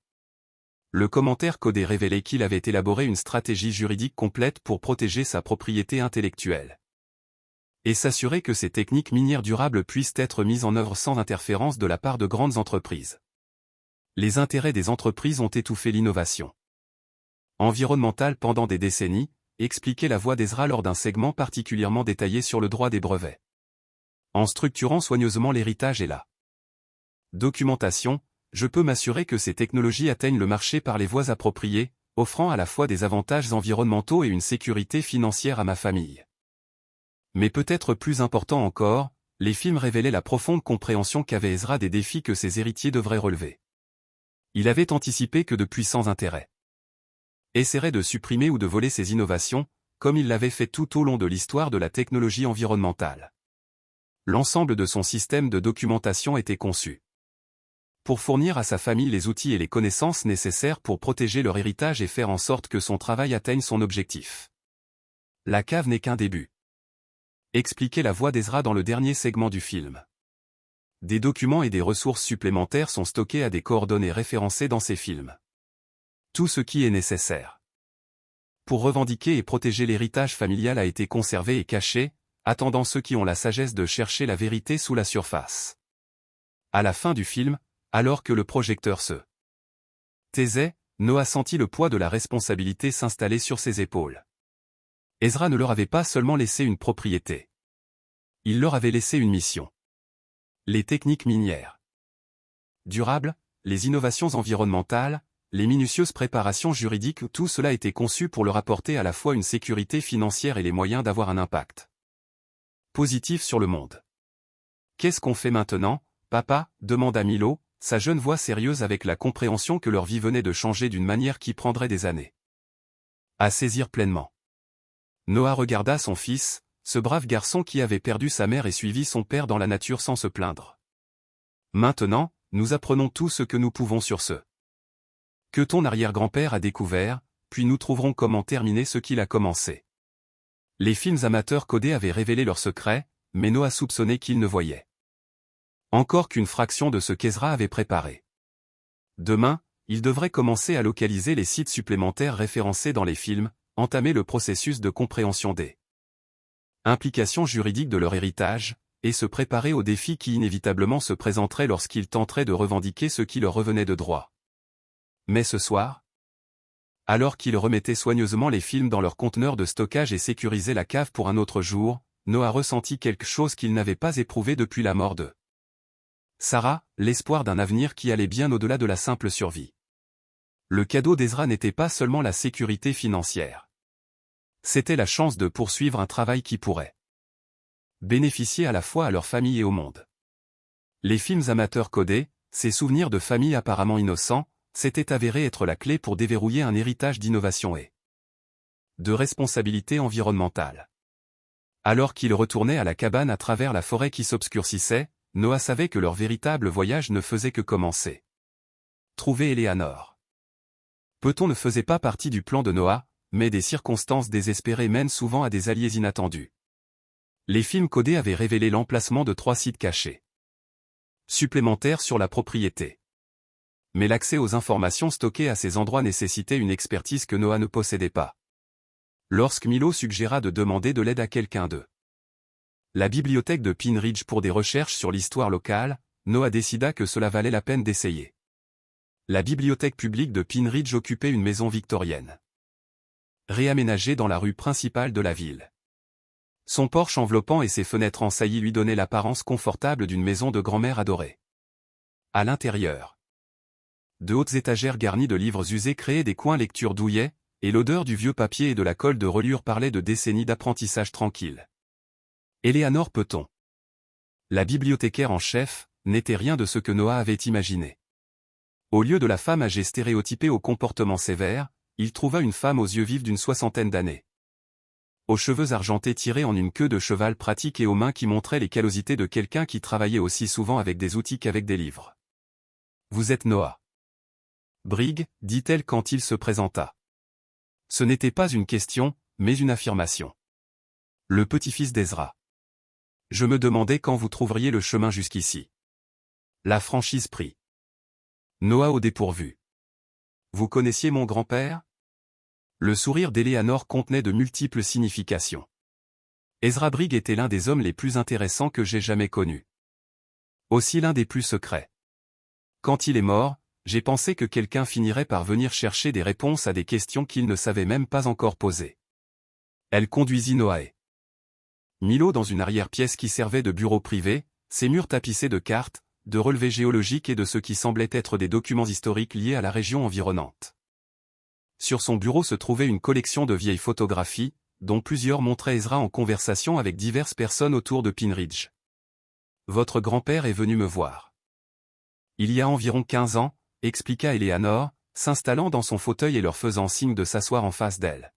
Le commentaire codé révélait qu'il avait élaboré une stratégie juridique complète pour protéger sa propriété intellectuelle et s'assurer que ces techniques minières durables puissent être mises en œuvre sans interférence de la part de grandes entreprises. Les intérêts des entreprises ont étouffé l'innovation environnementale pendant des décennies, expliquait la voix d'Ezra lors d'un segment particulièrement détaillé sur le droit des brevets. En structurant soigneusement l'héritage et la documentation, je peux m'assurer que ces technologies atteignent le marché par les voies appropriées, offrant à la fois des avantages environnementaux et une sécurité financière à ma famille. Mais peut-être plus important encore, les films révélaient la profonde compréhension qu'avait Ezra des défis que ses héritiers devraient relever. Il avait anticipé que de puissants intérêts essaieraient de supprimer ou de voler ces innovations, comme il l'avait fait tout au long de l'histoire de la technologie environnementale. L'ensemble de son système de documentation était conçu pour fournir à sa famille les outils et les connaissances nécessaires pour protéger leur héritage et faire en sorte que son travail atteigne son objectif. La cave n'est qu'un début, expliquait la voix d'Ezra dans le dernier segment du film. Des documents et des ressources supplémentaires sont stockés à des coordonnées référencées dans ces films. Tout ce qui est nécessaire pour revendiquer et protéger l'héritage familial a été conservé et caché, attendant ceux qui ont la sagesse de chercher la vérité sous la surface. À la fin du film, alors que le projecteur se taisait, Noah sentit le poids de la responsabilité s'installer sur ses épaules. Ezra ne leur avait pas seulement laissé une propriété. Il leur avait laissé une mission. Les techniques minières durables, les innovations environnementales, les minutieuses préparations juridiques, tout cela était conçu pour leur apporter à la fois une sécurité financière et les moyens d'avoir un impact positif sur le monde. Qu'est-ce qu'on fait maintenant, papa? Demanda Milo, sa jeune voix sérieuse avec la compréhension que leur vie venait de changer d'une manière qui prendrait des années à saisir pleinement. Noah regarda son fils, ce brave garçon qui avait perdu sa mère et suivi son père dans la nature sans se plaindre. Maintenant, nous apprenons tout ce que nous pouvons sur ce que ton arrière-grand-père a découvert, puis nous trouverons comment terminer ce qu'il a commencé. Les films amateurs codés avaient révélé leurs secrets, mais Noah soupçonnait qu'ils ne voyaient encore qu'une fraction de ce qu'Ezra avait préparé. Demain, il devrait commencer à localiser les sites supplémentaires référencés dans les films, entamer le processus de compréhension des implications juridiques de leur héritage, et se préparer aux défis qui inévitablement se présenteraient lorsqu'ils tenteraient de revendiquer ce qui leur revenait de droit. Mais ce soir, alors qu'ils remettaient soigneusement les films dans leur conteneur de stockage et sécurisaient la cave pour un autre jour, Noah ressentit quelque chose qu'il n'avait pas éprouvé depuis la mort de Sarah, l'espoir d'un avenir qui allait bien au-delà de la simple survie. Le cadeau d'Ezra n'était pas seulement la sécurité financière. C'était la chance de poursuivre un travail qui pourrait bénéficier à la fois à leur famille et au monde. Les films amateurs codés, ces souvenirs de famille apparemment innocents, s'étaient avérés être la clé pour déverrouiller un héritage d'innovation et de responsabilité environnementale. Alors qu'ils retournaient à la cabane à travers la forêt qui s'obscurcissait, Noah savait que leur véritable voyage ne faisait que commencer. Trouver Eleanor. Peut-on ne faisait pas partie du plan de Noah, mais des circonstances désespérées mènent souvent à des alliés inattendus. Les films codés avaient révélé l'emplacement de 3 sites cachés supplémentaires sur la propriété. Mais l'accès aux informations stockées à ces endroits nécessitait une expertise que Noah ne possédait pas. Lorsque Milo suggéra de demander de l'aide à quelqu'un de la bibliothèque de Pine Ridge pour des recherches sur l'histoire locale, Noah décida que cela valait la peine d'essayer. La bibliothèque publique de Pine Ridge occupait une maison victorienne, réaménagée dans la rue principale de la ville. Son porche enveloppant et ses fenêtres en saillie lui donnaient l'apparence confortable d'une maison de grand-mère adorée. À l'intérieur, de hautes étagères garnies de livres usés créaient des coins lecture douillets, et l'odeur du vieux papier et de la colle de reliure parlait de décennies d'apprentissage tranquille. Eleanor Peton, la bibliothécaire en chef, n'était rien de ce que Noah avait imaginé. Au lieu de la femme âgée stéréotypée au comportement sévère, il trouva une femme aux yeux vifs d'une 60aine d'années, aux cheveux argentés tirés en une queue de cheval pratique et aux mains qui montraient les callosités de quelqu'un qui travaillait aussi souvent avec des outils qu'avec des livres. « Vous êtes Noah Brigg, dit-elle quand il se présenta. Ce n'était pas une question, mais une affirmation. Le petit-fils d'Ezra. Je me demandais quand vous trouveriez le chemin jusqu'ici. La franchise prit Noah au dépourvu. Vous connaissiez mon grand-père? Le sourire d'Eleanor contenait de multiples significations. Ezra Brigg était l'un des hommes les plus intéressants que j'ai jamais connus. Aussi l'un des plus secrets. Quand il est mort, j'ai pensé que quelqu'un finirait par venir chercher des réponses à des questions qu'il ne savait même pas encore poser. Elle conduisit Noah et Milo dans une arrière-pièce qui servait de bureau privé, ses murs tapissés de cartes, de relevés géologiques et de ce qui semblait être des documents historiques liés à la région environnante. Sur son bureau se trouvait une collection de vieilles photographies, dont plusieurs montraient Ezra en conversation avec diverses personnes autour de Pine Ridge. Votre grand-père est venu me voir. Il y a environ 15 ans, expliqua Eleanor, s'installant dans son fauteuil et leur faisant signe de s'asseoir en face d'elle.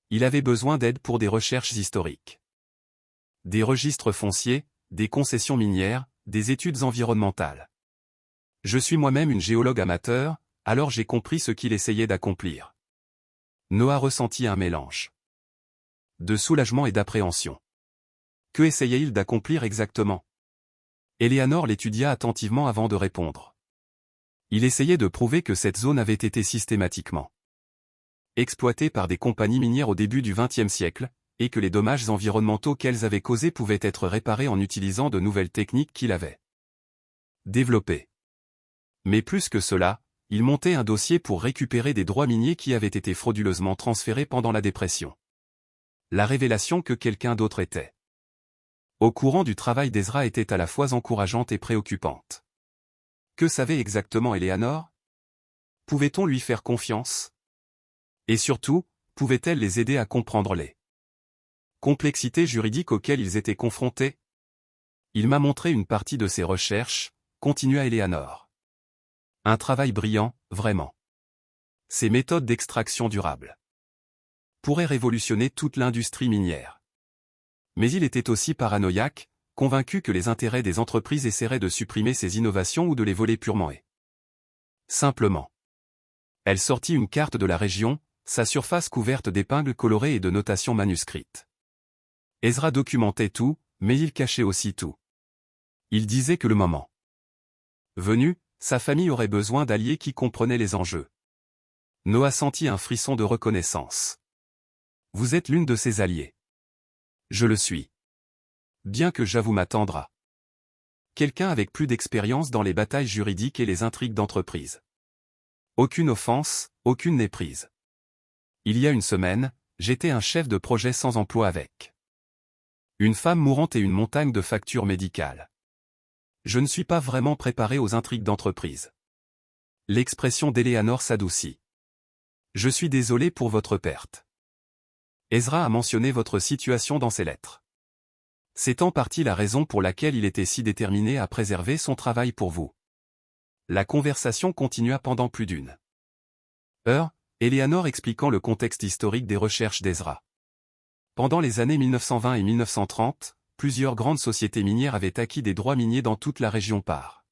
Il avait besoin d'aide pour des recherches historiques. Des registres fonciers, des concessions minières, des études environnementales. Je suis moi-même une géologue amateur, alors j'ai compris ce qu'il essayait d'accomplir. Noah ressentit un mélange de soulagement et d'appréhension. Que essayait-il d'accomplir exactement? Eleanor l'étudia attentivement avant de répondre. Il essayait de prouver que cette zone avait été systématiquement exploitée par des compagnies minières au début du XXe siècle, et que les dommages environnementaux qu'elles avaient causés pouvaient être réparés en utilisant de nouvelles techniques qu'il avait développées. Mais plus que cela, il montait un dossier pour récupérer des droits miniers qui avaient été frauduleusement transférés pendant la dépression. La révélation que quelqu'un d'autre était au courant du travail d'Ezra était à la fois encourageante et préoccupante. Que savait exactement Eleanor? Pouvait-on lui faire confiance? Et surtout, pouvait-elle les aider à comprendre les Complexité juridique auxquelles ils étaient confrontés? Il m'a montré une partie de ses recherches, continua Eleanor. Un travail brillant, vraiment. Ces méthodes d'extraction durable pourraient révolutionner toute l'industrie minière. Mais il était aussi paranoïaque, convaincu que les intérêts des entreprises essaieraient de supprimer ces innovations ou de les voler purement et simplement. Elle sortit une carte de la région, sa surface couverte d'épingles colorées et de notations manuscrites. Ezra documentait tout, mais il cachait aussi tout. Il disait que le moment venu, sa famille aurait besoin d'alliés qui comprenaient les enjeux. Noah sentit un frisson de reconnaissance. Vous êtes l'une de ces alliés. Je le suis. Bien que j'avoue m'attendre à quelqu'un avec plus d'expérience dans les batailles juridiques et les intrigues d'entreprise. Aucune offense, aucune n'est prise. Il y a une semaine, j'étais un chef de projet sans emploi avec une femme mourante et une montagne de factures médicales. Je ne suis pas vraiment préparé aux intrigues d'entreprise. L'expression d'Eleanor s'adoucit. Je suis désolé pour votre perte. Ezra a mentionné votre situation dans ses lettres. C'est en partie la raison pour laquelle il était si déterminé à préserver son travail pour vous. La conversation continua pendant plus d'une heure, Eleanor expliquant le contexte historique des recherches d'Ezra. Pendant les années 1920 et 1930, plusieurs grandes sociétés minières avaient acquis des droits miniers dans toute la région par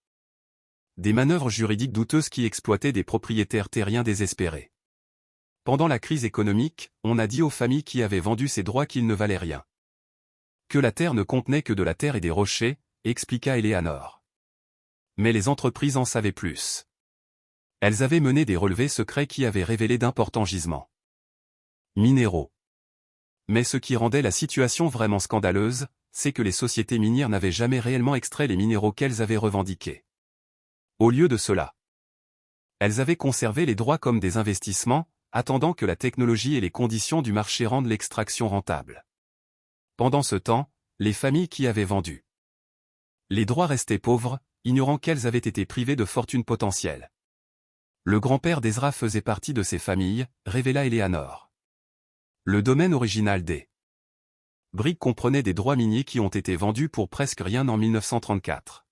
des manœuvres juridiques douteuses qui exploitaient des propriétaires terriens désespérés. Pendant la crise économique, on a dit aux familles qui avaient vendu ces droits qu'ils ne valaient rien. Que la terre ne contenait que de la terre et des rochers, expliqua Eleanor. Mais les entreprises en savaient plus. Elles avaient mené des relevés secrets qui avaient révélé d'importants gisements minéraux. Mais ce qui rendait la situation vraiment scandaleuse, c'est que les sociétés minières n'avaient jamais réellement extrait les minéraux qu'elles avaient revendiqués. Au lieu de cela, elles avaient conservé les droits comme des investissements, attendant que la technologie et les conditions du marché rendent l'extraction rentable. Pendant ce temps, les familles qui avaient vendu les droits restaient pauvres, ignorant qu'elles avaient été privées de fortunes potentielles. Le grand-père d'Ezra faisait partie de ces familles, révéla Eleanor. Le domaine original des briques comprenait des droits miniers qui ont été vendus pour presque rien en 1934.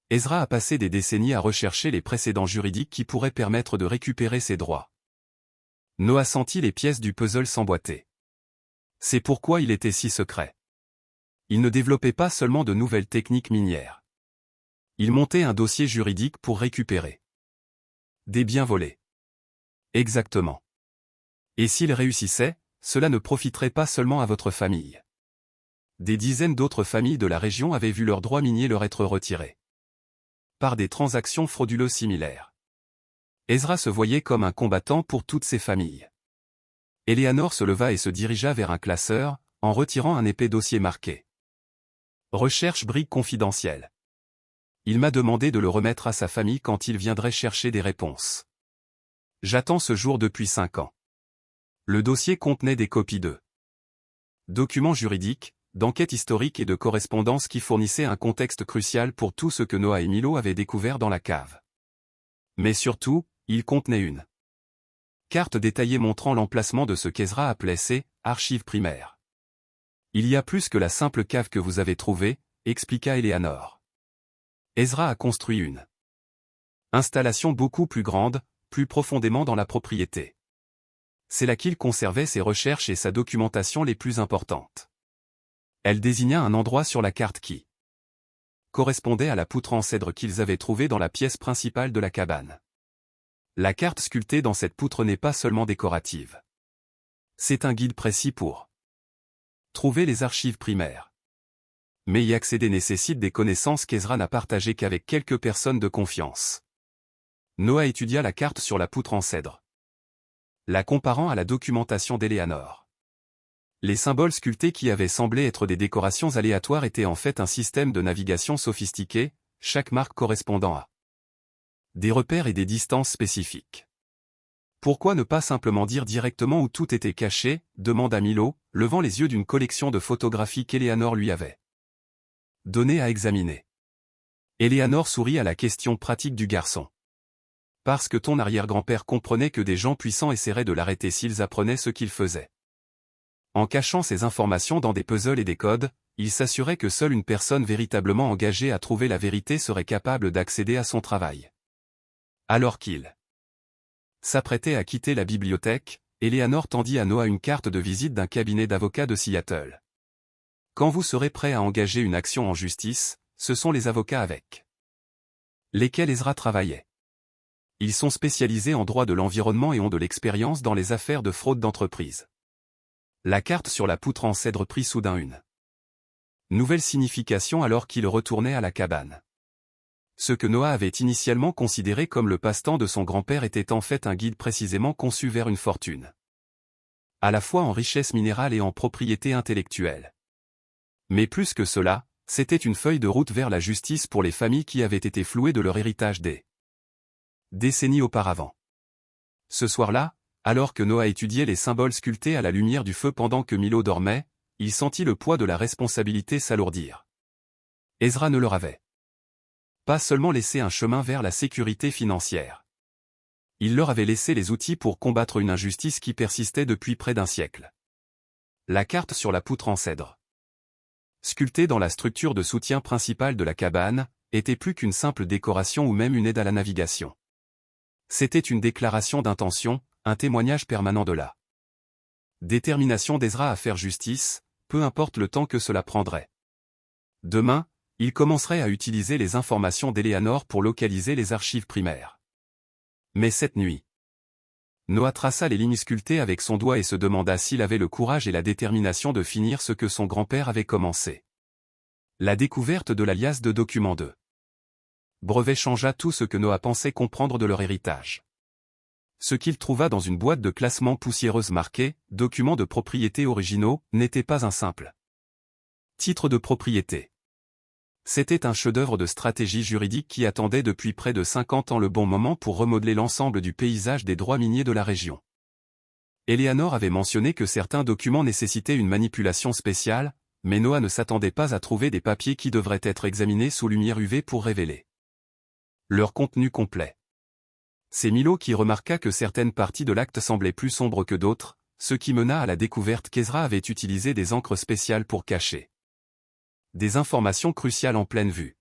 Ezra a passé des décennies à rechercher les précédents juridiques qui pourraient permettre de récupérer ces droits. Noah sentit les pièces du puzzle s'emboîter. C'est pourquoi il était si secret. Il ne développait pas seulement de nouvelles techniques minières. Il montait un dossier juridique pour récupérer des biens volés. Exactement. Et s'il réussissait, cela ne profiterait pas seulement à votre famille. Des dizaines d'autres familles de la région avaient vu leurs droits miniers leur être retirés par des transactions frauduleuses similaires. Ezra se voyait comme un combattant pour toutes ces familles. Eleanor se leva et se dirigea vers un classeur, en retirant un épais dossier marqué Recherche brique confidentielle. Il m'a demandé de le remettre à sa famille quand il viendrait chercher des réponses. J'attends ce jour depuis 5 ans. Le dossier contenait des copies de documents juridiques, d'enquêtes historiques et de correspondances qui fournissaient un contexte crucial pour tout ce que Noah et Milo avaient découvert dans la cave. Mais surtout, il contenait une carte détaillée montrant l'emplacement de ce qu'Ezra appelait ses archives primaires. Il y a plus que la simple cave que vous avez trouvée, expliqua Eleanor. Ezra a construit une installation beaucoup plus grande, plus profondément dans la propriété. C'est là qu'il conservait ses recherches et sa documentation les plus importantes. Elle désigna un endroit sur la carte qui correspondait à la poutre en cèdre qu'ils avaient trouvée dans la pièce principale de la cabane. La carte sculptée dans cette poutre n'est pas seulement décorative. C'est un guide précis pour trouver les archives primaires. Mais y accéder nécessite des connaissances qu'Ezra n'a partagées qu'avec quelques personnes de confiance. Noah étudia la carte sur la poutre en cèdre, la comparant à la documentation d'Eleanor. Les symboles sculptés qui avaient semblé être des décorations aléatoires étaient en fait un système de navigation sophistiqué, chaque marque correspondant à des repères et des distances spécifiques. Pourquoi ne pas simplement dire directement où tout était caché, demanda Milo, levant les yeux d'une collection de photographies qu'Eleanor lui avait donné à examiner. Eleanor sourit à la question pratique du garçon. Parce que ton arrière-grand-père comprenait que des gens puissants essaieraient de l'arrêter s'ils apprenaient ce qu'il faisait. En cachant ces informations dans des puzzles et des codes, il s'assurait que seule une personne véritablement engagée à trouver la vérité serait capable d'accéder à son travail. Alors qu'il s'apprêtait à quitter la bibliothèque, Eleanor tendit à Noah une carte de visite d'un cabinet d'avocats de Seattle. Quand vous serez prêt à engager une action en justice, ce sont les avocats avec lesquels Ezra travaillait. Ils sont spécialisés en droit de l'environnement et ont de l'expérience dans les affaires de fraude d'entreprise. La carte sur la poutre en cèdre prit soudain une nouvelle signification alors qu'il retournait à la cabane. Ce que Noah avait initialement considéré comme le passe-temps de son grand-père était en fait un guide précisément conçu vers une fortune. À la fois en richesse minérale et en propriété intellectuelle. Mais plus que cela, c'était une feuille de route vers la justice pour les familles qui avaient été flouées de leur héritage des décennies auparavant. Ce soir-là, alors que Noah étudiait les symboles sculptés à la lumière du feu pendant que Milo dormait, il sentit le poids de la responsabilité s'alourdir. Ezra ne leur avait pas seulement laissé un chemin vers la sécurité financière. Il leur avait laissé les outils pour combattre une injustice qui persistait depuis près d'un siècle. La carte sur la poutre en cèdre, sculptée dans la structure de soutien principale de la cabane, était plus qu'une simple décoration ou même une aide à la navigation. C'était une déclaration d'intention, un témoignage permanent de la détermination d'Ezra à faire justice, peu importe le temps que cela prendrait. Demain, il commencerait à utiliser les informations d'Eleanor pour localiser les archives primaires. Mais cette nuit, Noah traça les lignes sculptées avec son doigt et se demanda s'il avait le courage et la détermination de finir ce que son grand-père avait commencé. La découverte de l'alias de documents de brevet changea tout ce que Noah pensait comprendre de leur héritage. Ce qu'il trouva dans une boîte de classement poussiéreuse marquée « Documents de propriété originaux » n'était pas un simple titre de propriété. C'était un chef-d'œuvre de stratégie juridique qui attendait depuis près de 50 ans le bon moment pour remodeler l'ensemble du paysage des droits miniers de la région. Eleanor avait mentionné que certains documents nécessitaient une manipulation spéciale, mais Noah ne s'attendait pas à trouver des papiers qui devraient être examinés sous lumière UV pour révéler leur contenu complet. C'est Milo qui remarqua que certaines parties de l'acte semblaient plus sombres que d'autres, ce qui mena à la découverte qu'Ezra avait utilisé des encres spéciales pour cacher des informations cruciales en pleine vue.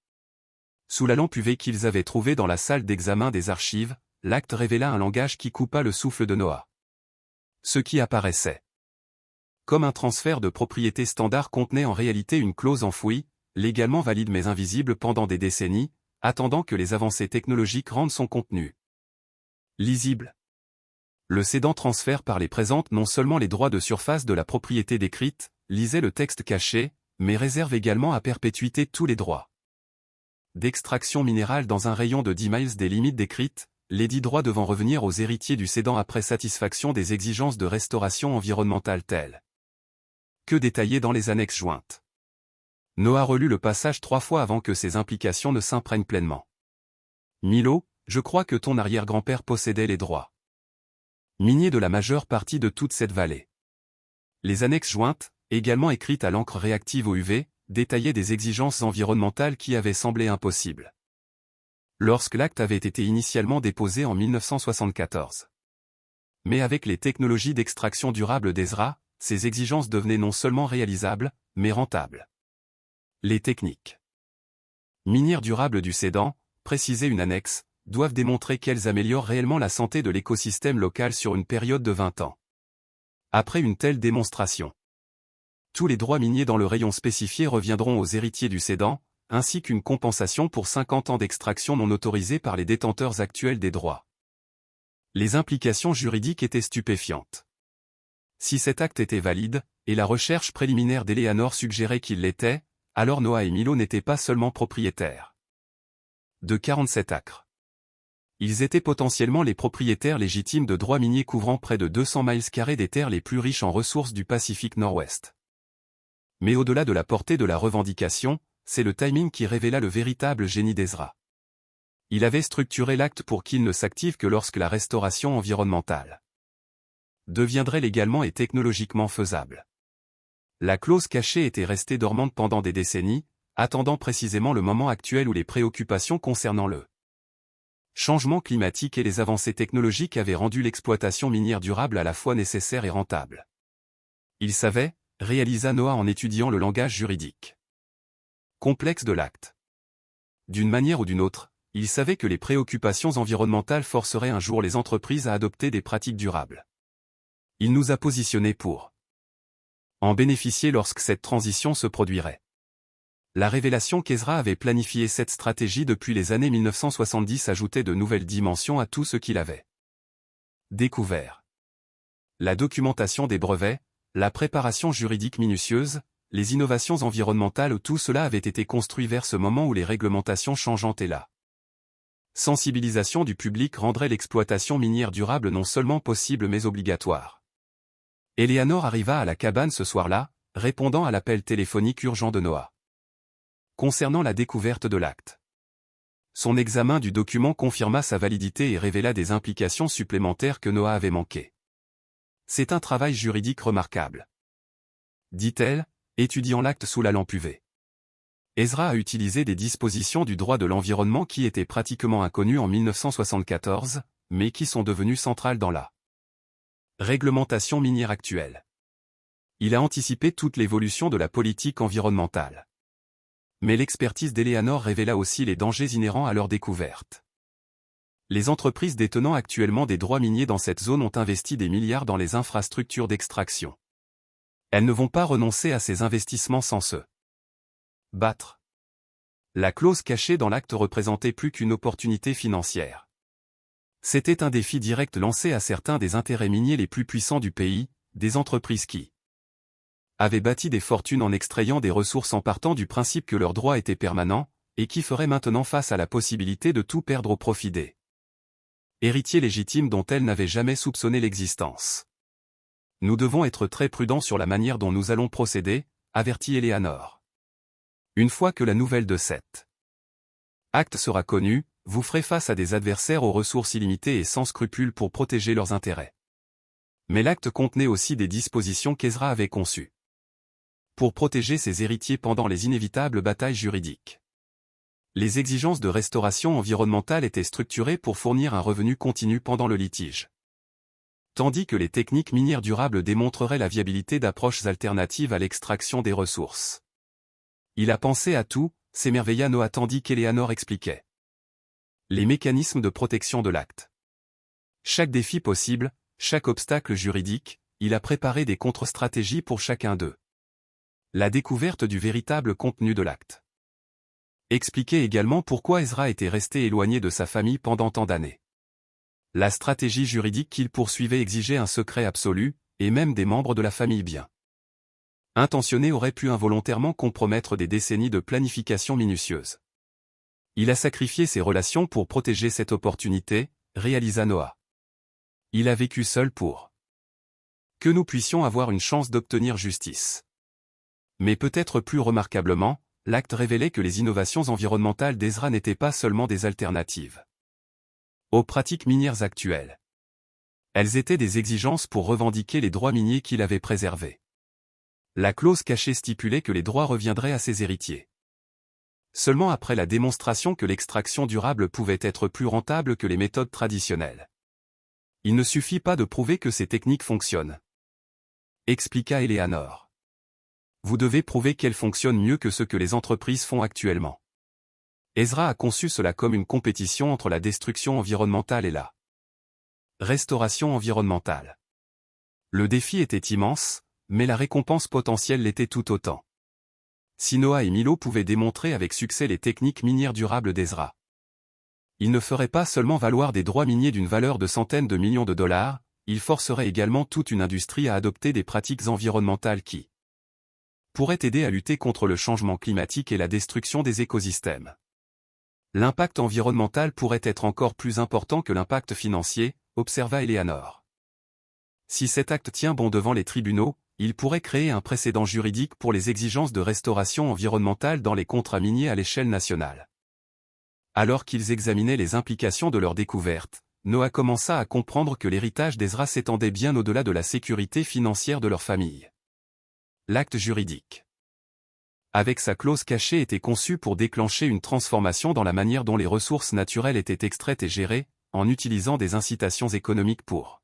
Sous la lampe UV qu'ils avaient trouvée dans la salle d'examen des archives, l'acte révéla un langage qui coupa le souffle de Noah. Ce qui apparaissait comme un transfert de propriété standard contenait en réalité une clause enfouie, légalement valide mais invisible pendant des décennies, attendant que les avancées technologiques rendent son contenu lisible. Le cédant transfère par les présentes non seulement les droits de surface de la propriété décrite, lisait le texte caché, mais réserve également à perpétuité tous les droits d'extraction minérale dans un rayon de 10 miles des limites décrites, les 10 droits devant revenir aux héritiers du cédant après satisfaction des exigences de restauration environnementale telles que détaillées dans les annexes jointes. Noah relut le passage 3 fois avant que ses implications ne s'imprègnent pleinement. Milo, je crois que ton arrière-grand-père possédait les droits miniers de la majeure partie de toute cette vallée. Les annexes jointes, également écrites à l'encre réactive au UV, détaillaient des exigences environnementales qui avaient semblé impossibles lorsque l'acte avait été initialement déposé en 1974. Mais avec les technologies d'extraction durable d'Ezra, ces exigences devenaient non seulement réalisables, mais rentables. Les techniques minières durables du cédant, précisait une annexe, doivent démontrer qu'elles améliorent réellement la santé de l'écosystème local sur une période de 20 ans. Après une telle démonstration, tous les droits miniers dans le rayon spécifié reviendront aux héritiers du cédant, ainsi qu'une compensation pour 50 ans d'extraction non autorisée par les détenteurs actuels des droits. Les implications juridiques étaient stupéfiantes. Si cet acte était valide, et la recherche préliminaire d'Eleanor suggérait qu'il l'était, alors Noah et Milo n'étaient pas seulement propriétaires de 47 acres. Ils étaient potentiellement les propriétaires légitimes de droits miniers couvrant près de 200 miles carrés des terres les plus riches en ressources du Pacifique Nord-Ouest. Mais au-delà de la portée de la revendication, c'est le timing qui révéla le véritable génie d'Ezra. Il avait structuré l'acte pour qu'il ne s'active que lorsque la restauration environnementale deviendrait légalement et technologiquement faisable. La clause cachée était restée dormante pendant des décennies, attendant précisément le moment actuel où les préoccupations concernant le changement climatique et les avancées technologiques avaient rendu l'exploitation minière durable à la fois nécessaire et rentable. Il savait, réalisa Noah en étudiant le langage juridique complexe de l'acte. D'une manière ou d'une autre, il savait que les préoccupations environnementales forceraient un jour les entreprises à adopter des pratiques durables. Il nous a positionnés pour en bénéficier lorsque cette transition se produirait. La révélation qu'Ezra avait planifié cette stratégie depuis les années 1970 ajoutait de nouvelles dimensions à tout ce qu'il avait découvert. La documentation des brevets, la préparation juridique minutieuse, les innovations environnementales, tout cela avait été construit vers ce moment où les réglementations changeantes et la sensibilisation du public rendraient l'exploitation minière durable non seulement possible mais obligatoire. Eleanor arriva à la cabane ce soir-là, répondant à l'appel téléphonique urgent de Noah concernant la découverte de l'acte. Son examen du document confirma sa validité et révéla des implications supplémentaires que Noah avait manquées. C'est un travail juridique remarquable, dit-elle, étudiant l'acte sous la lampe UV. Ezra a utilisé des dispositions du droit de l'environnement qui étaient pratiquement inconnues en 1974, mais qui sont devenues centrales dans la réglementation minière actuelle. Il a anticipé toute l'évolution de la politique environnementale. Mais l'expertise d'Eleanor révéla aussi les dangers inhérents à leur découverte. Les entreprises détenant actuellement des droits miniers dans cette zone ont investi des milliards dans les infrastructures d'extraction. Elles ne vont pas renoncer à ces investissements sans se battre. La clause cachée dans l'acte représentait plus qu'une opportunité financière. C'était un défi direct lancé à certains des intérêts miniers les plus puissants du pays, des entreprises qui avaient bâti des fortunes en extrayant des ressources en partant du principe que leurs droits étaient permanents, et qui feraient maintenant face à la possibilité de tout perdre au profit des héritiers légitimes dont elles n'avaient jamais soupçonné l'existence. Nous devons être très prudents sur la manière dont nous allons procéder, avertit Eleanor. Une fois que la nouvelle de cet acte sera connue, vous ferez face à des adversaires aux ressources illimitées et sans scrupules pour protéger leurs intérêts. Mais l'acte contenait aussi des dispositions qu'Ezra avait conçues pour protéger ses héritiers pendant les inévitables batailles juridiques. Les exigences de restauration environnementale étaient structurées pour fournir un revenu continu pendant le litige, tandis que les techniques minières durables démontreraient la viabilité d'approches alternatives à l'extraction des ressources. Il a pensé à tout, s'émerveilla Noah tandis qu'Eleanor expliquait les mécanismes de protection de l'acte. Chaque défi possible, chaque obstacle juridique, il a préparé des contre-stratégies pour chacun d'eux. La découverte du véritable contenu de l'acte expliquait également pourquoi Ezra était resté éloigné de sa famille pendant tant d'années. La stratégie juridique qu'il poursuivait exigeait un secret absolu, et même des membres de la famille bien intentionnés auraient pu involontairement compromettre des décennies de planification minutieuse. Il a sacrifié ses relations pour protéger cette opportunité, réalisa Noah. Il a vécu seul pour que nous puissions avoir une chance d'obtenir justice. Mais peut-être plus remarquablement, l'acte révélait que les innovations environnementales d'Ezra n'étaient pas seulement des alternatives aux pratiques minières actuelles. Elles étaient des exigences pour revendiquer les droits miniers qu'il avait préservés. La clause cachée stipulait que les droits reviendraient à ses héritiers seulement après la démonstration que l'extraction durable pouvait être plus rentable que les méthodes traditionnelles. Il ne suffit pas de prouver que ces techniques fonctionnent, expliqua Eleanor. Vous devez prouver qu'elles fonctionnent mieux que ce que les entreprises font actuellement. Ezra a conçu cela comme une compétition entre la destruction environnementale et la restauration environnementale. Le défi était immense, mais la récompense potentielle l'était tout autant. Si Noah et Milo pouvaient démontrer avec succès les techniques minières durables d'Ezra, ils ne feraient pas seulement valoir des droits miniers d'une valeur de centaines de millions de dollars, ils forceraient également toute une industrie à adopter des pratiques environnementales qui pourraient aider à lutter contre le changement climatique et la destruction des écosystèmes. L'impact environnemental pourrait être encore plus important que l'impact financier, observa Eleanor. Si cet acte tient bon devant les tribunaux, il pourrait créer un précédent juridique pour les exigences de restauration environnementale dans les contrats miniers à l'échelle nationale. Alors qu'ils examinaient les implications de leur découverte, Noah commença à comprendre que l'héritage d'Ezra s'étendait bien au-delà de la sécurité financière de leur famille. L'acte juridique, avec sa clause cachée, était conçu pour déclencher une transformation dans la manière dont les ressources naturelles étaient extraites et gérées, en utilisant des incitations économiques pour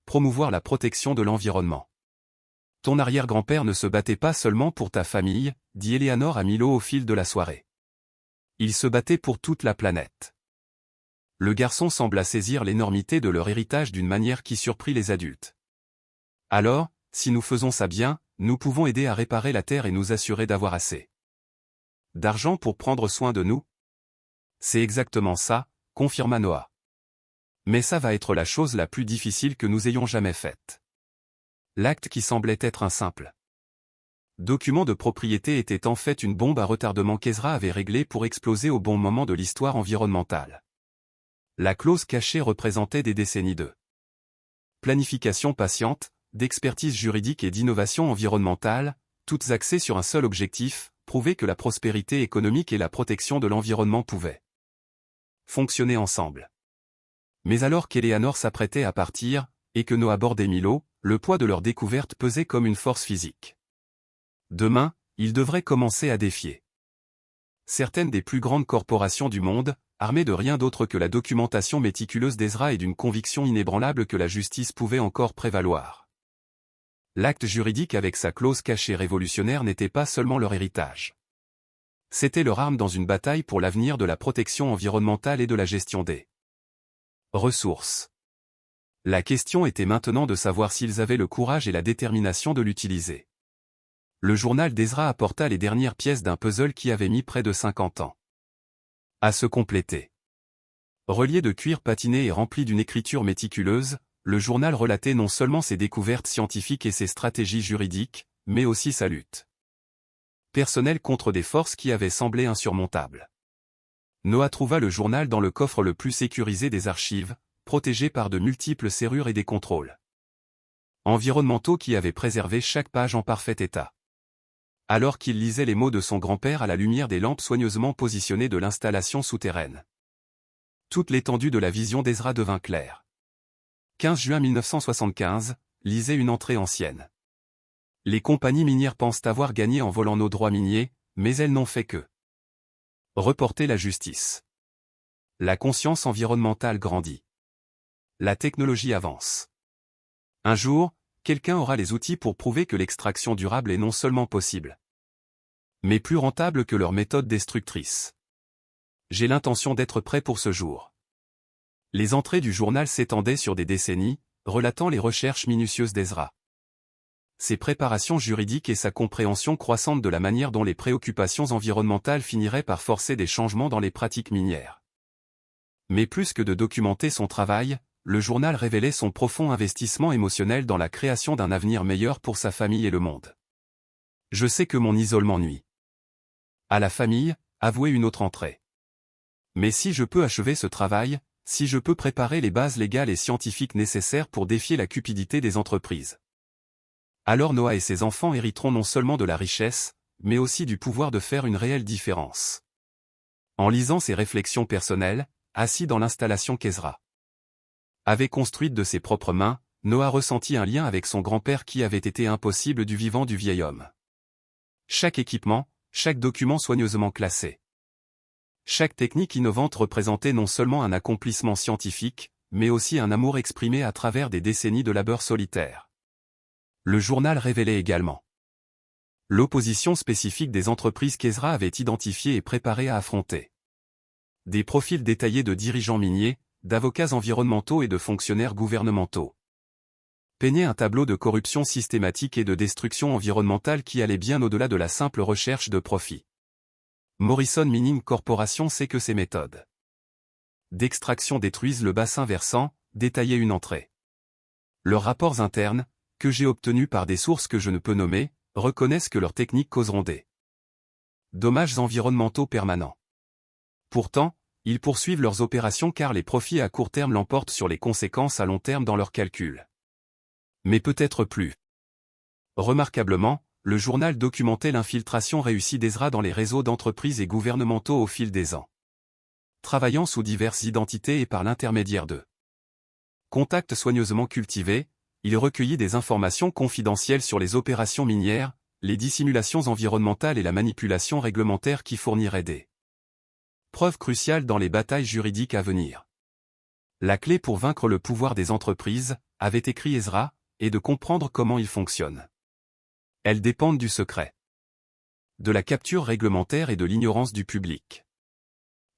promouvoir la protection de l'environnement. Ton arrière-grand-père ne se battait pas seulement pour ta famille, dit Eleanor à Milo au fil de la soirée. Il se battait pour toute la planète. Le garçon sembla saisir l'énormité de leur héritage d'une manière qui surprit les adultes. Alors, si nous faisons ça bien, nous pouvons aider à réparer la Terre et nous assurer d'avoir assez d'argent pour prendre soin de nous? C'est exactement ça, confirma Noah. Mais ça va être la chose la plus difficile que nous ayons jamais faite. L'acte qui semblait être un simple document de propriété était en fait une bombe à retardement qu'Ezra avait réglée pour exploser au bon moment de l'histoire environnementale. La clause cachée représentait des décennies de planification patiente, d'expertise juridique et d'innovation environnementale, toutes axées sur un seul objectif, prouver que la prospérité économique et la protection de l'environnement pouvaient fonctionner ensemble. Mais alors qu'Eleanor s'apprêtait à partir, et que Noah bordait Milo, le poids de leur découverte pesait comme une force physique. Demain, ils devraient commencer à défier certaines des plus grandes corporations du monde, armées de rien d'autre que la documentation méticuleuse d'Ezra et d'une conviction inébranlable que la justice pouvait encore prévaloir. L'acte juridique avec sa clause cachée révolutionnaire n'était pas seulement leur héritage. C'était leur arme dans une bataille pour l'avenir de la protection environnementale et de la gestion des ressources. La question était maintenant de savoir s'ils avaient le courage et la détermination de l'utiliser. Le journal d'Ezra apporta les dernières pièces d'un puzzle qui avait mis près de 50 ans à se compléter. Relié de cuir patiné et rempli d'une écriture méticuleuse, le journal relatait non seulement ses découvertes scientifiques et ses stratégies juridiques, mais aussi sa lutte personnelle contre des forces qui avaient semblé insurmontables. Noah trouva le journal dans le coffre le plus sécurisé des archives, protégé par de multiples serrures et des contrôles environnementaux qui avaient préservé chaque page en parfait état. Alors qu'il lisait les mots de son grand-père à la lumière des lampes soigneusement positionnées de l'installation souterraine, toute l'étendue de la vision d'Ezra devint claire. 15 juin 1975, lisait une entrée ancienne. Les compagnies minières pensent avoir gagné en volant nos droits miniers, mais elles n'ont fait que reporter la justice. La conscience environnementale grandit. La technologie avance. Un jour, quelqu'un aura les outils pour prouver que l'extraction durable est non seulement possible, mais plus rentable que leur méthode destructrice. J'ai l'intention d'être prêt pour ce jour. Les entrées du journal s'étendaient sur des décennies, relatant les recherches minutieuses d'Ezra, ses préparations juridiques et sa compréhension croissante de la manière dont les préoccupations environnementales finiraient par forcer des changements dans les pratiques minières. Mais plus que de documenter son travail, le journal révélait son profond investissement émotionnel dans la création d'un avenir meilleur pour sa famille et le monde. Je sais que mon isolement nuit à la famille, avouait une autre entrée. Mais si je peux achever ce travail, si je peux préparer les bases légales et scientifiques nécessaires pour défier la cupidité des entreprises, alors Noah et ses enfants hériteront non seulement de la richesse, mais aussi du pouvoir de faire une réelle différence. En lisant ses réflexions personnelles, assis dans l'installation qu'Ezra avait construite de ses propres mains, Noah ressentit un lien avec son grand-père qui avait été impossible du vivant du vieil homme. Chaque équipement, chaque document soigneusement classé, chaque technique innovante représentait non seulement un accomplissement scientifique, mais aussi un amour exprimé à travers des décennies de labeur solitaire. Le journal révélait également l'opposition spécifique des entreprises qu'Ezra avait identifiées et préparées à affronter. Des profils détaillés de dirigeants miniers, d'avocats environnementaux et de fonctionnaires gouvernementaux peignaient un tableau de corruption systématique et de destruction environnementale qui allait bien au-delà de la simple recherche de profit. Morrison Mining Corporation sait que ces méthodes d'extraction détruisent le bassin versant, détaillait une entrée. Leurs rapports internes, que j'ai obtenus par des sources que je ne peux nommer, reconnaissent que leurs techniques causeront des dommages environnementaux permanents. Pourtant, ils poursuivent leurs opérations car les profits à court terme l'emportent sur les conséquences à long terme dans leurs calculs. Mais peut-être plus. Remarquablement, le journal documentait l'infiltration réussie d'Ezra dans les réseaux d'entreprises et gouvernementaux au fil des ans. Travaillant sous diverses identités et par l'intermédiaire de contacts soigneusement cultivés, il recueillit des informations confidentielles sur les opérations minières, les dissimulations environnementales et la manipulation réglementaire qui fourniraient des preuves cruciales dans les batailles juridiques à venir. La clé pour vaincre le pouvoir des entreprises, avait écrit Ezra, est de comprendre comment ils fonctionnent. Elles dépendent du secret, de la capture réglementaire et de l'ignorance du public.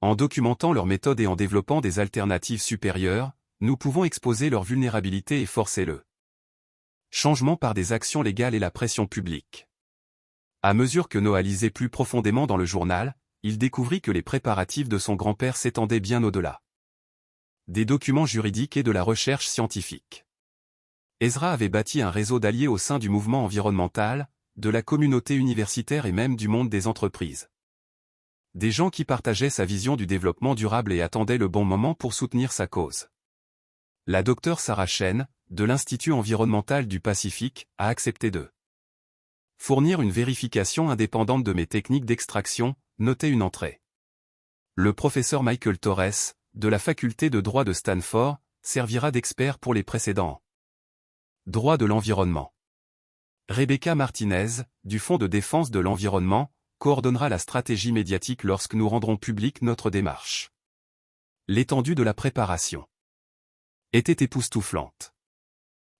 En documentant leurs méthodes et en développant des alternatives supérieures, nous pouvons exposer leur vulnérabilité et forcer le changement par des actions légales et la pression publique. À mesure que Noah lisait plus profondément dans le journal, il découvrit que les préparatifs de son grand-père s'étendaient bien au-delà des documents juridiques et de la recherche scientifique. Ezra avait bâti un réseau d'alliés au sein du mouvement environnemental, de la communauté universitaire et même du monde des entreprises. Des gens qui partageaient sa vision du développement durable et attendaient le bon moment pour soutenir sa cause. La docteure Sarah Chen, de l'Institut environnemental du Pacifique, a accepté de fournir une vérification indépendante de mes techniques d'extraction, notait une entrée. Le professeur Michael Torres, de la faculté de droit de Stanford, servira d'expert pour les précédents droits de l'environnement. Rebecca Martinez, du Fonds de défense de l'environnement, coordonnera la stratégie médiatique lorsque nous rendrons publique notre démarche. L'étendue de la préparation était époustouflante.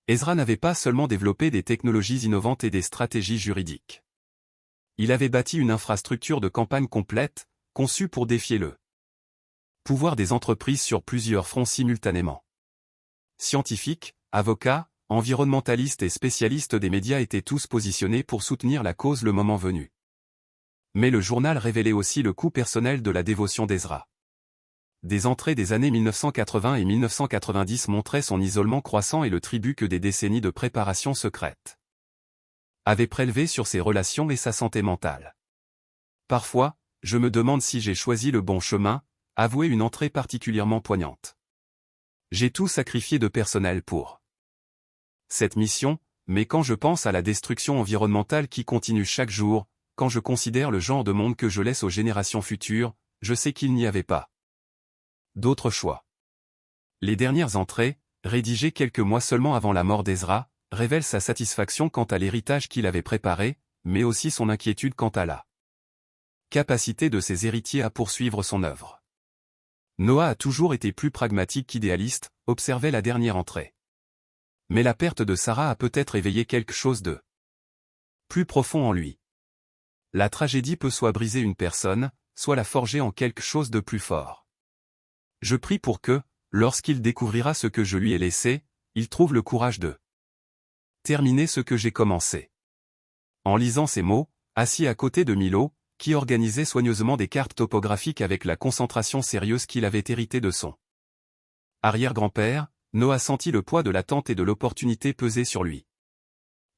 Ezra n'avait pas seulement développé des technologies innovantes et des stratégies juridiques. Il avait bâti une infrastructure de campagne complète, conçue pour défier le pouvoir des entreprises sur plusieurs fronts simultanément. Scientifiques, avocats, environnementalistes et spécialistes des médias étaient tous positionnés pour soutenir la cause le moment venu. Mais le journal révélait aussi le coût personnel de la dévotion d'Ezra. Des entrées des années 1980 et 1990 montraient son isolement croissant et le tribut que des décennies de préparation secrète avaient prélevé sur ses relations et sa santé mentale. Parfois, je me demande si j'ai choisi le bon chemin, avouait une entrée particulièrement poignante. J'ai tout sacrifié de personnel pour cette mission, mais quand je pense à la destruction environnementale qui continue chaque jour, quand je considère le genre de monde que je laisse aux générations futures, je sais qu'il n'y avait pas d'autre choix. Les dernières entrées, rédigées quelques mois seulement avant la mort d'Ezra, révèlent sa satisfaction quant à l'héritage qu'il avait préparé, mais aussi son inquiétude quant à la capacité de ses héritiers à poursuivre son œuvre. Noah a toujours été plus pragmatique qu'idéaliste, observait la dernière entrée. Mais la perte de Sarah a peut-être éveillé quelque chose de plus profond en lui. La tragédie peut soit briser une personne, soit la forger en quelque chose de plus fort. Je prie pour que, lorsqu'il découvrira ce que je lui ai laissé, il trouve le courage de terminer ce que j'ai commencé. En lisant ces mots, assis à côté de Milo, qui organisait soigneusement des cartes topographiques avec la concentration sérieuse qu'il avait héritée de son arrière-grand-père, Noah sentit le poids de l'attente et de l'opportunité peser sur lui.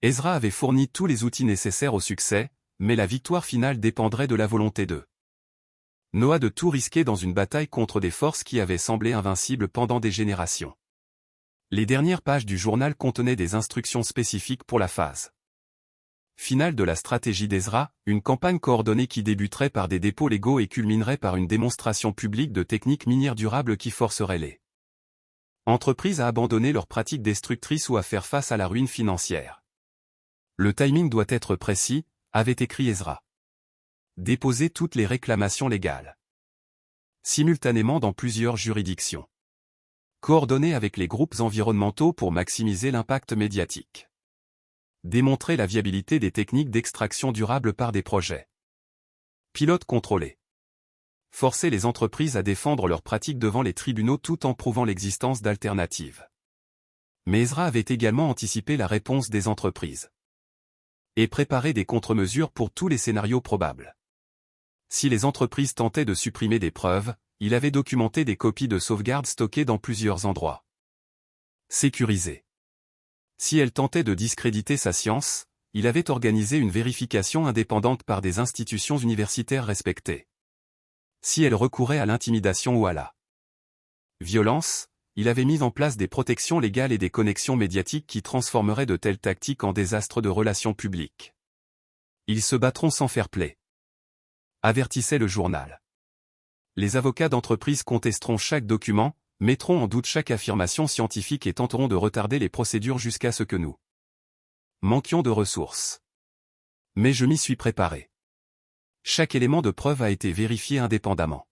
Ezra avait fourni tous les outils nécessaires au succès, mais la victoire finale dépendrait de la volonté de Noah de tout risquer dans une bataille contre des forces qui avaient semblé invincibles pendant des générations. Les dernières pages du journal contenaient des instructions spécifiques pour la phase finale de la stratégie d'Ezra, une campagne coordonnée qui débuterait par des dépôts légaux et culminerait par une démonstration publique de techniques minières durables qui forcerait les entreprises à abandonner leurs pratiques destructrices ou à faire face à la ruine financière. Le timing doit être précis, avait écrit Ezra. Déposer toutes les réclamations légales simultanément dans plusieurs juridictions. Coordonner avec les groupes environnementaux pour maximiser l'impact médiatique. Démontrer la viabilité des techniques d'extraction durable par des projets pilotes contrôlés. Forcer les entreprises à défendre leurs pratiques devant les tribunaux tout en prouvant l'existence d'alternatives. Mais Ezra avait également anticipé la réponse des entreprises et préparé des contre-mesures pour tous les scénarios probables. Si les entreprises tentaient de supprimer des preuves, il avait documenté des copies de sauvegarde stockées dans plusieurs endroits sécurisés. Si elles tentaient de discréditer sa science, il avait organisé une vérification indépendante par des institutions universitaires respectées. Si elles recouraient à l'intimidation ou à la violence, il avait mis en place des protections légales et des connexions médiatiques qui transformeraient de telles tactiques en désastres de relations publiques. Ils se battront sans fair play, avertissait le journal. Les avocats d'entreprise contesteront chaque document, mettront en doute chaque affirmation scientifique et tenteront de retarder les procédures jusqu'à ce que nous manquions de ressources. Mais je m'y suis préparé. Chaque élément de preuve a été vérifié indépendamment.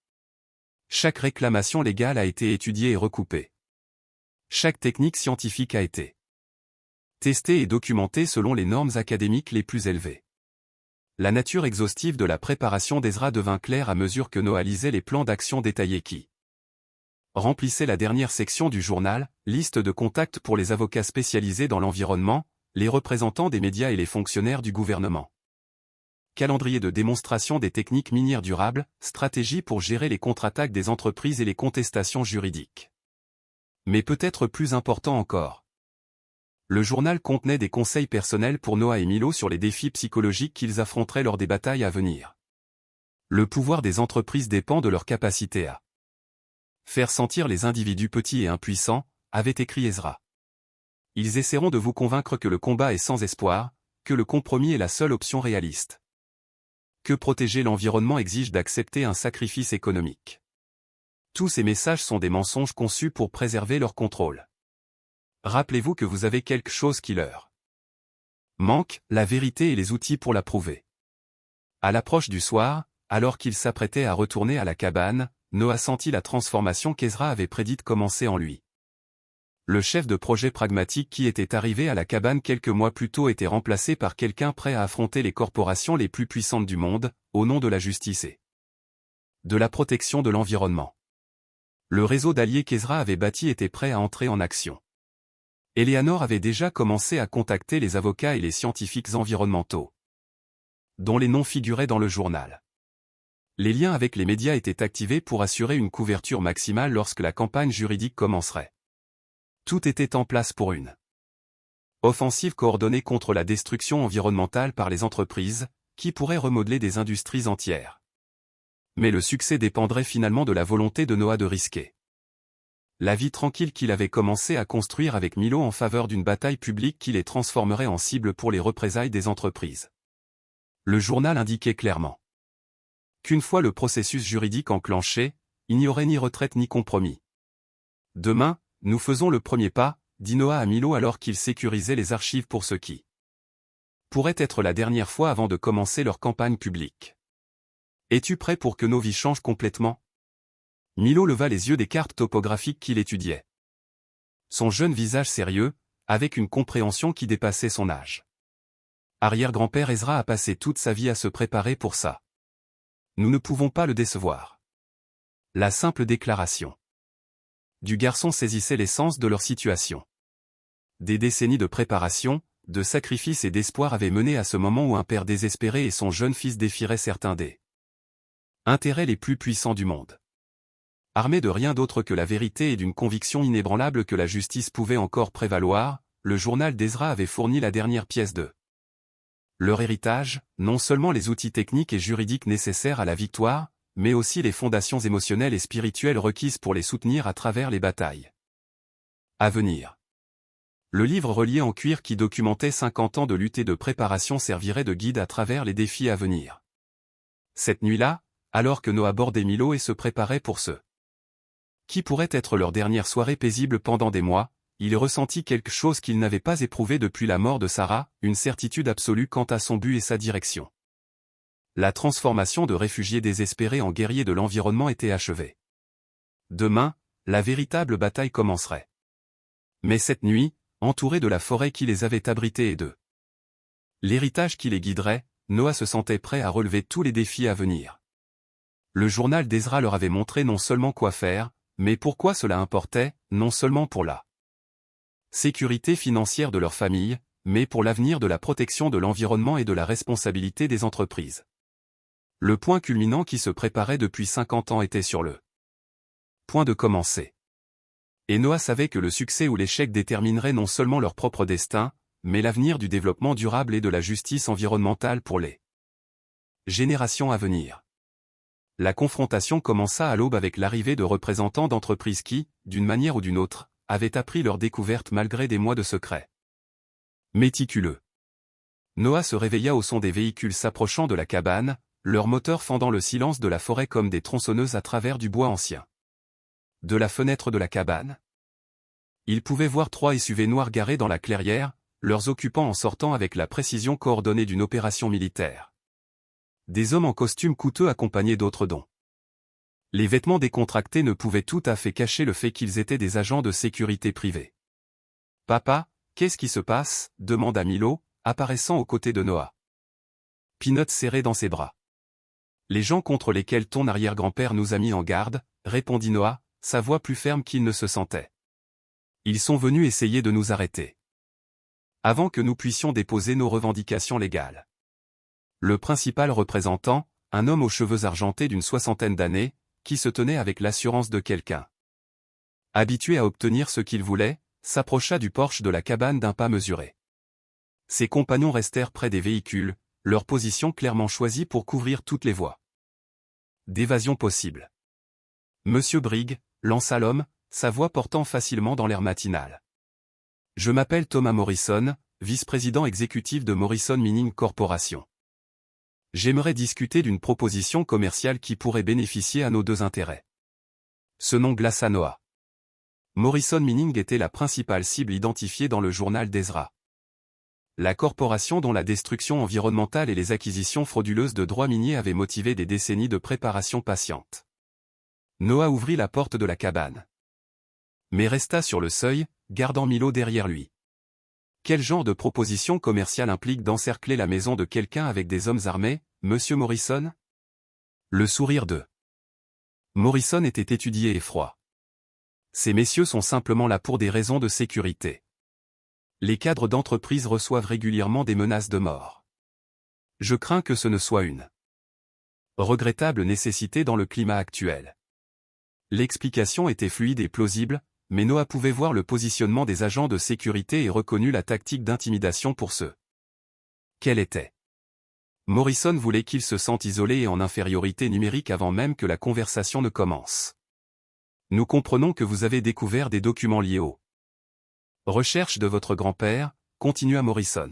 Chaque réclamation légale a été étudiée et recoupée. Chaque technique scientifique a été Testé et documenté selon les normes académiques les plus élevées. La nature exhaustive de la préparation d'Ezra devint claire à mesure que Noah lisait les plans d'action détaillés qui remplissaient la dernière section du journal, liste de contacts pour les avocats spécialisés dans l'environnement, les représentants des médias et les fonctionnaires du gouvernement. Calendrier de démonstration des techniques minières durables, stratégie pour gérer les contre-attaques des entreprises et les contestations juridiques. Mais peut-être plus important encore. Le journal contenait des conseils personnels pour Noah et Milo sur les défis psychologiques qu'ils affronteraient lors des batailles à venir. Le pouvoir des entreprises dépend de leur capacité à faire sentir les individus petits et impuissants, avait écrit Ezra. Ils essaieront de vous convaincre que le combat est sans espoir, que le compromis est la seule option réaliste. Que protéger l'environnement exige d'accepter un sacrifice économique. Tous ces messages sont des mensonges conçus pour préserver leur contrôle. Rappelez-vous que vous avez quelque chose qui leur manque, la vérité et les outils pour la prouver. À l'approche du soir, alors qu'il s'apprêtait à retourner à la cabane, Noah sentit la transformation qu'Ezra avait prédite commencer en lui. Le chef de projet pragmatique qui était arrivé à la cabane quelques mois plus tôt était remplacé par quelqu'un prêt à affronter les corporations les plus puissantes du monde, au nom de la justice et de la protection de l'environnement. Le réseau d'alliés qu'Ezra avait bâti était prêt à entrer en action. Eleanor avait déjà commencé à contacter les avocats et les scientifiques environnementaux, dont les noms figuraient dans le journal. Les liens avec les médias étaient activés pour assurer une couverture maximale lorsque la campagne juridique commencerait. Tout était en place pour une offensive coordonnée contre la destruction environnementale par les entreprises, qui pourrait remodeler des industries entières. Mais le succès dépendrait finalement de la volonté de Noah de risquer la vie tranquille qu'il avait commencé à construire avec Milo en faveur d'une bataille publique qui les transformerait en cible pour les représailles des entreprises. Le journal indiquait clairement qu'une fois le processus juridique enclenché, il n'y aurait ni retraite ni compromis. Demain, nous faisons le premier pas, dit Noah à Milo alors qu'il sécurisait les archives pour ce qui pourrait être la dernière fois avant de commencer leur campagne publique. Es-tu prêt pour que nos vies changent complètement ? Milo leva les yeux des cartes topographiques qu'il étudiait. Son jeune visage sérieux, avec une compréhension qui dépassait son âge. Arrière-grand-père Ezra a passé toute sa vie à se préparer pour ça. Nous ne pouvons pas le décevoir. La simple déclaration du garçon saisissait l'essence de leur situation. Des décennies de préparation, de sacrifice et d'espoir avaient mené à ce moment où un père désespéré et son jeune fils défieraient certains des intérêts les plus puissants du monde. Armé de rien d'autre que la vérité et d'une conviction inébranlable que la justice pouvait encore prévaloir, le journal d'Ezra avait fourni la dernière pièce de leur héritage, non seulement les outils techniques et juridiques nécessaires à la victoire, mais aussi les fondations émotionnelles et spirituelles requises pour les soutenir à travers les batailles à venir. Le livre relié en cuir qui documentait 50 ans de lutte et de préparation servirait de guide à travers les défis à venir. Cette nuit-là, alors que Noah bordait Milo et se préparait pour ce qui pourrait être leur dernière soirée paisible pendant des mois, il ressentit quelque chose qu'il n'avait pas éprouvé depuis la mort de Sarah, une certitude absolue quant à son but et sa direction. La transformation de réfugiés désespérés en guerriers de l'environnement était achevée. Demain, la véritable bataille commencerait. Mais cette nuit, entourés de la forêt qui les avait abrités et de l'héritage qui les guiderait, Noah se sentait prêt à relever tous les défis à venir. Le journal d'Ezra leur avait montré non seulement quoi faire, mais pourquoi cela importait, non seulement pour la sécurité financière de leur famille, mais pour l'avenir de la protection de l'environnement et de la responsabilité des entreprises. Le point culminant qui se préparait depuis 50 ans était sur le point de commencer. Et Noah savait que le succès ou l'échec déterminerait non seulement leur propre destin, mais l'avenir du développement durable et de la justice environnementale pour les générations à venir. La confrontation commença à l'aube avec l'arrivée de représentants d'entreprises qui, d'une manière ou d'une autre, avaient appris leur découverte malgré des mois de secret. Méticuleux. Noah se réveilla au son des véhicules s'approchant de la cabane, leurs moteurs fendant le silence de la forêt comme des tronçonneuses à travers du bois ancien. De la fenêtre de la cabane, il pouvait voir 3 SUV noirs garés dans la clairière, leurs occupants en sortant avec la précision coordonnée d'une opération militaire. Des hommes en costume coûteux accompagnés d'autres dons. Les vêtements décontractés ne pouvaient tout à fait cacher le fait qu'ils étaient des agents de sécurité privée. « Papa » qu'est-ce qui se passe? Demanda Milo, apparaissant aux côtés de Noah. Peanut serré dans ses bras. Les gens contre lesquels ton arrière-grand-père nous a mis en garde, répondit Noah, sa voix plus ferme qu'il ne se sentait. Ils sont venus essayer de nous arrêter. Avant que nous puissions déposer nos revendications légales. Le principal représentant, un homme aux cheveux argentés d'une 60aine d'années, qui se tenait avec l'assurance de quelqu'un habitué à obtenir ce qu'il voulait, s'approcha du porche de la cabane d'un pas mesuré. Ses compagnons restèrent près des véhicules, leur position clairement choisie pour couvrir toutes les voies d'évasion possible. Monsieur Brigg, lança l'homme, sa voix portant facilement dans l'air matinal. Je m'appelle Thomas Morrison, vice-président exécutif de Morrison Mining Corporation. J'aimerais discuter d'une proposition commerciale qui pourrait bénéficier à nos deux intérêts. Ce nom glaça Noah. Morrison Mining était la principale cible identifiée dans le journal d'Ezra. La corporation dont la destruction environnementale et les acquisitions frauduleuses de droits miniers avaient motivé des décennies de préparation patiente. Noah ouvrit la porte de la cabane. Mais resta sur le seuil, gardant Milo derrière lui. Quel genre de proposition commerciale implique d'encercler la maison de quelqu'un avec des hommes armés, monsieur Morrison? Le sourire de Morrison était étudié et froid. Ces messieurs sont simplement là pour des raisons de sécurité. Les cadres d'entreprise reçoivent régulièrement des menaces de mort. Je crains que ce ne soit une regrettable nécessité dans le climat actuel. L'explication était fluide et plausible, mais Noah pouvait voir le positionnement des agents de sécurité et reconnut la tactique d'intimidation pour ceux. Quelle était? Morrison voulait qu'ils se sentent isolés et en infériorité numérique avant même que la conversation ne commence. Nous comprenons que vous avez découvert des documents liés aux recherches de votre grand-père, continua Morrison.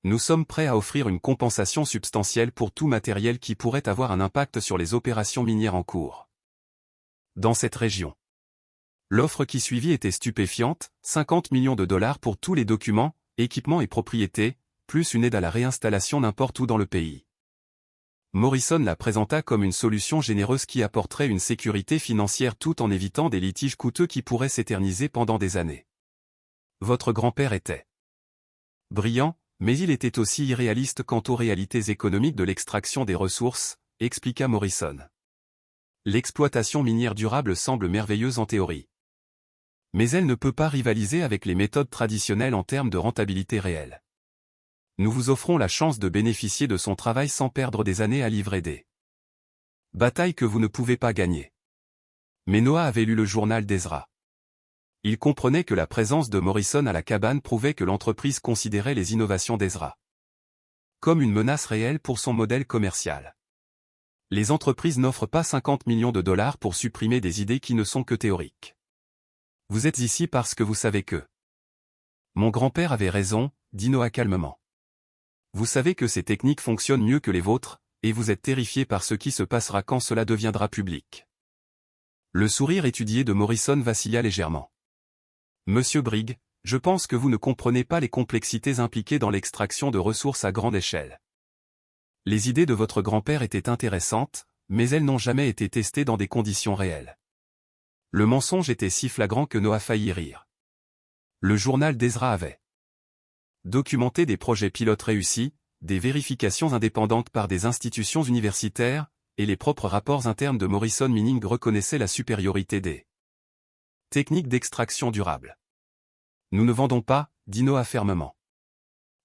Nous sommes prêts à offrir une compensation substantielle pour tout matériel qui pourrait avoir un impact sur les opérations minières en cours dans cette région. L'offre qui suivit était stupéfiante, 50 millions de dollars pour tous les documents, équipements et propriétés, plus une aide à la réinstallation n'importe où dans le pays. Morrison la présenta comme une solution généreuse qui apporterait une sécurité financière tout en évitant des litiges coûteux qui pourraient s'éterniser pendant des années. Votre grand-père était brillant, mais il était aussi irréaliste quant aux réalités économiques de l'extraction des ressources, expliqua Morrison. L'exploitation minière durable semble merveilleuse en théorie. Mais elle ne peut pas rivaliser avec les méthodes traditionnelles en termes de rentabilité réelle. Nous vous offrons la chance de bénéficier de son travail sans perdre des années à livrer des batailles que vous ne pouvez pas gagner. Mais Noah avait lu le journal d'Ezra. Il comprenait que la présence de Morrison à la cabane prouvait que l'entreprise considérait les innovations d'Ezra comme une menace réelle pour son modèle commercial. Les entreprises n'offrent pas 50 millions de dollars pour supprimer des idées qui ne sont que théoriques. Vous êtes ici parce que vous savez que mon grand-père avait raison, dit Noah calmement. Vous savez que ces techniques fonctionnent mieux que les vôtres, et vous êtes terrifié par ce qui se passera quand cela deviendra public. Le sourire étudié de Morrison vacilla légèrement. Monsieur Brigg, je pense que vous ne comprenez pas les complexités impliquées dans l'extraction de ressources à grande échelle. Les idées de votre grand-père étaient intéressantes, mais elles n'ont jamais été testées dans des conditions réelles. Le mensonge était si flagrant que Noah faillit rire. Le journal d'Ezra avait documenté des projets pilotes réussis, des vérifications indépendantes par des institutions universitaires, et les propres rapports internes de Morrison Mining reconnaissaient la supériorité des techniques d'extraction durable. Nous ne vendons pas, dit Noah fermement.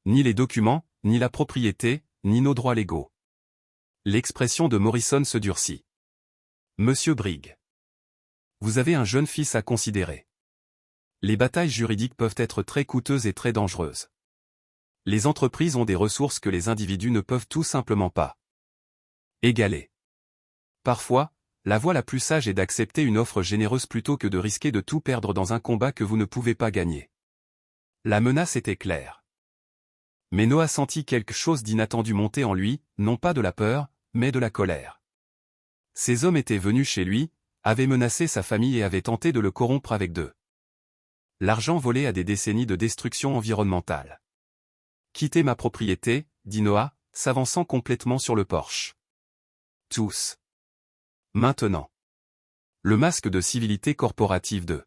Ni les documents, ni la propriété, ni nos droits légaux. L'expression de Morrison se durcit. Monsieur Brigg. Vous avez un jeune fils à considérer. Les batailles juridiques peuvent être très coûteuses et très dangereuses. Les entreprises ont des ressources que les individus ne peuvent tout simplement pas égaler. Parfois, la voie la plus sage est d'accepter une offre généreuse plutôt que de risquer de tout perdre dans un combat que vous ne pouvez pas gagner. La menace était claire. Mais Noah sentit quelque chose d'inattendu monter en lui, non pas de la peur, mais de la colère. Ces hommes étaient venus chez lui, avaient menacé sa famille et avaient tenté de le corrompre avec l'argent volé à des décennies de destruction environnementale. Quittez ma propriété, dit Noah, s'avançant complètement sur le porche. Tous. Maintenant. Le masque de civilité corporative de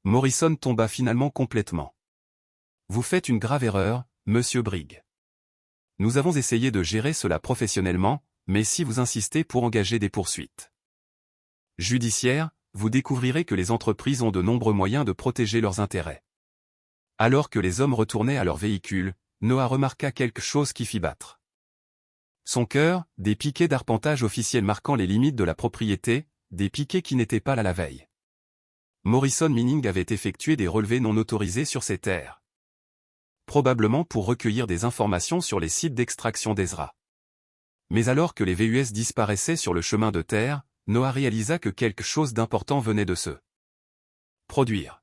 Morrison tomba finalement complètement. Vous faites une grave erreur, monsieur Briggs. Nous avons essayé de gérer cela professionnellement, mais si vous insistez pour engager des poursuites judiciaires, vous découvrirez que les entreprises ont de nombreux moyens de protéger leurs intérêts. Alors que les hommes retournaient à leur véhicule, Noah remarqua quelque chose qui fit battre son cœur, des piquets d'arpentage officiels marquant les limites de la propriété, des piquets qui n'étaient pas là la veille. Morrison Mining avait effectué des relevés non autorisés sur ces terres. Probablement pour recueillir des informations sur les sites d'extraction d'Ezra. Mais alors que les VUS disparaissaient sur le chemin de terre, Noah réalisa que quelque chose d'important venait de se produire.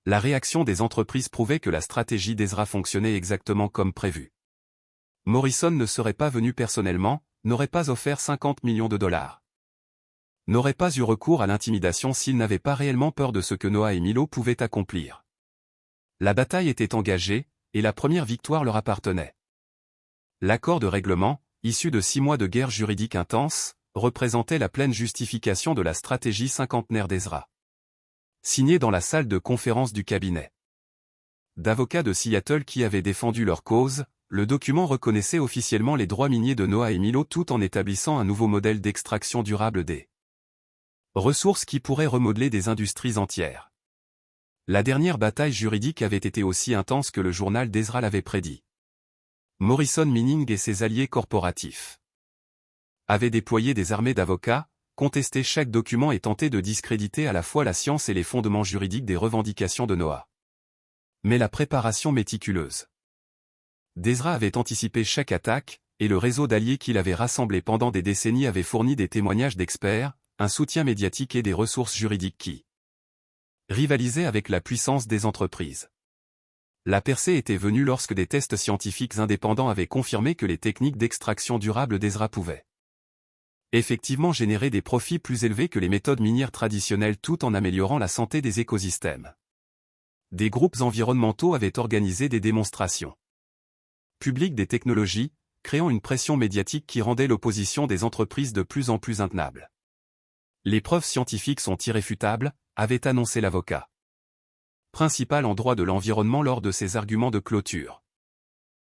La réaction des entreprises prouvait que la stratégie d'Ezra fonctionnait exactement comme prévu. Morrison ne serait pas venu personnellement, n'aurait pas offert 50 millions de dollars. N'aurait pas eu recours à l'intimidation s'il n'avait pas réellement peur de ce que Noah et Milo pouvaient accomplir. La bataille était engagée, et la première victoire leur appartenait. L'accord de règlement, issu de 6 mois de guerre juridique intense, représentait la pleine justification de la stratégie cinquantenaire d'Ezra. Signé dans la salle de conférence du cabinet d'avocats de Seattle qui avaient défendu leur cause, le document reconnaissait officiellement les droits miniers de Noah et Milo tout en établissant un nouveau modèle d'extraction durable des ressources qui pourrait remodeler des industries entières. La dernière bataille juridique avait été aussi intense que le journal d'Ezra l'avait prédit. Morrison Mining et ses alliés corporatifs avaient déployé des armées d'avocats, contesté chaque document et tenté de discréditer à la fois la science et les fondements juridiques des revendications de Noah. Mais la préparation méticuleuse d'Ezra avait anticipé chaque attaque, et le réseau d'alliés qu'il avait rassemblé pendant des décennies avait fourni des témoignages d'experts, un soutien médiatique et des ressources juridiques qui rivalisaient avec la puissance des entreprises. La percée était venue lorsque des tests scientifiques indépendants avaient confirmé que les techniques d'extraction durable d'Ezra pouvaient effectivement générer des profits plus élevés que les méthodes minières traditionnelles tout en améliorant la santé des écosystèmes. Des groupes environnementaux avaient organisé des démonstrations publiques des technologies, créant une pression médiatique qui rendait l'opposition des entreprises de plus en plus intenable. Les preuves scientifiques sont irréfutables, avait annoncé l'avocat principal en droit de l'environnement lors de ses arguments de clôture.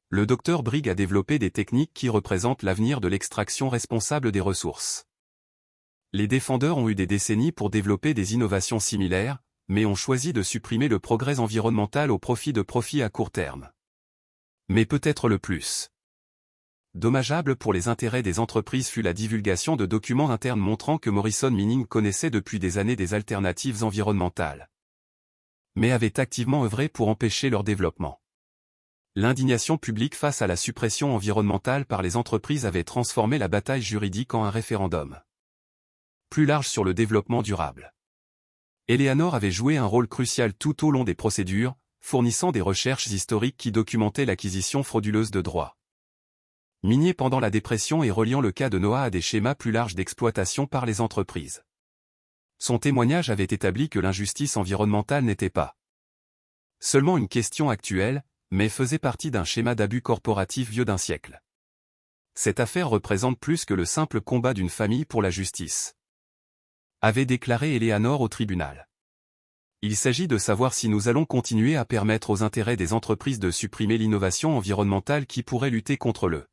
Le Dr Briggs a développé des techniques qui représentent l'avenir de l'extraction responsable des ressources. Les défendeurs ont eu des décennies pour développer des innovations similaires, mais ont choisi de supprimer le progrès environnemental au profit de profits à court terme. Mais peut-être le plus dommageable pour les intérêts des entreprises fut la divulgation de documents internes montrant que Morrison Mining connaissait depuis des années des alternatives environnementales, mais avait activement œuvré pour empêcher leur développement. L'indignation publique face à la suppression environnementale par les entreprises avait transformé la bataille juridique en un référendum plus large sur le développement durable. Eleanor avait joué un rôle crucial tout au long des procédures, fournissant des recherches historiques qui documentaient l'acquisition frauduleuse de droits miniers pendant la dépression et reliant le cas de Noah à des schémas plus larges d'exploitation par les entreprises. Son témoignage avait établi que l'injustice environnementale n'était pas seulement une question actuelle, mais faisait partie d'un schéma d'abus corporatif vieux d'un siècle. Cette affaire représente plus que le simple combat d'une famille pour la justice, avait déclaré Eleanor au tribunal. Il s'agit de savoir si nous allons continuer à permettre aux intérêts des entreprises de supprimer l'innovation environnementale qui pourrait lutter contre le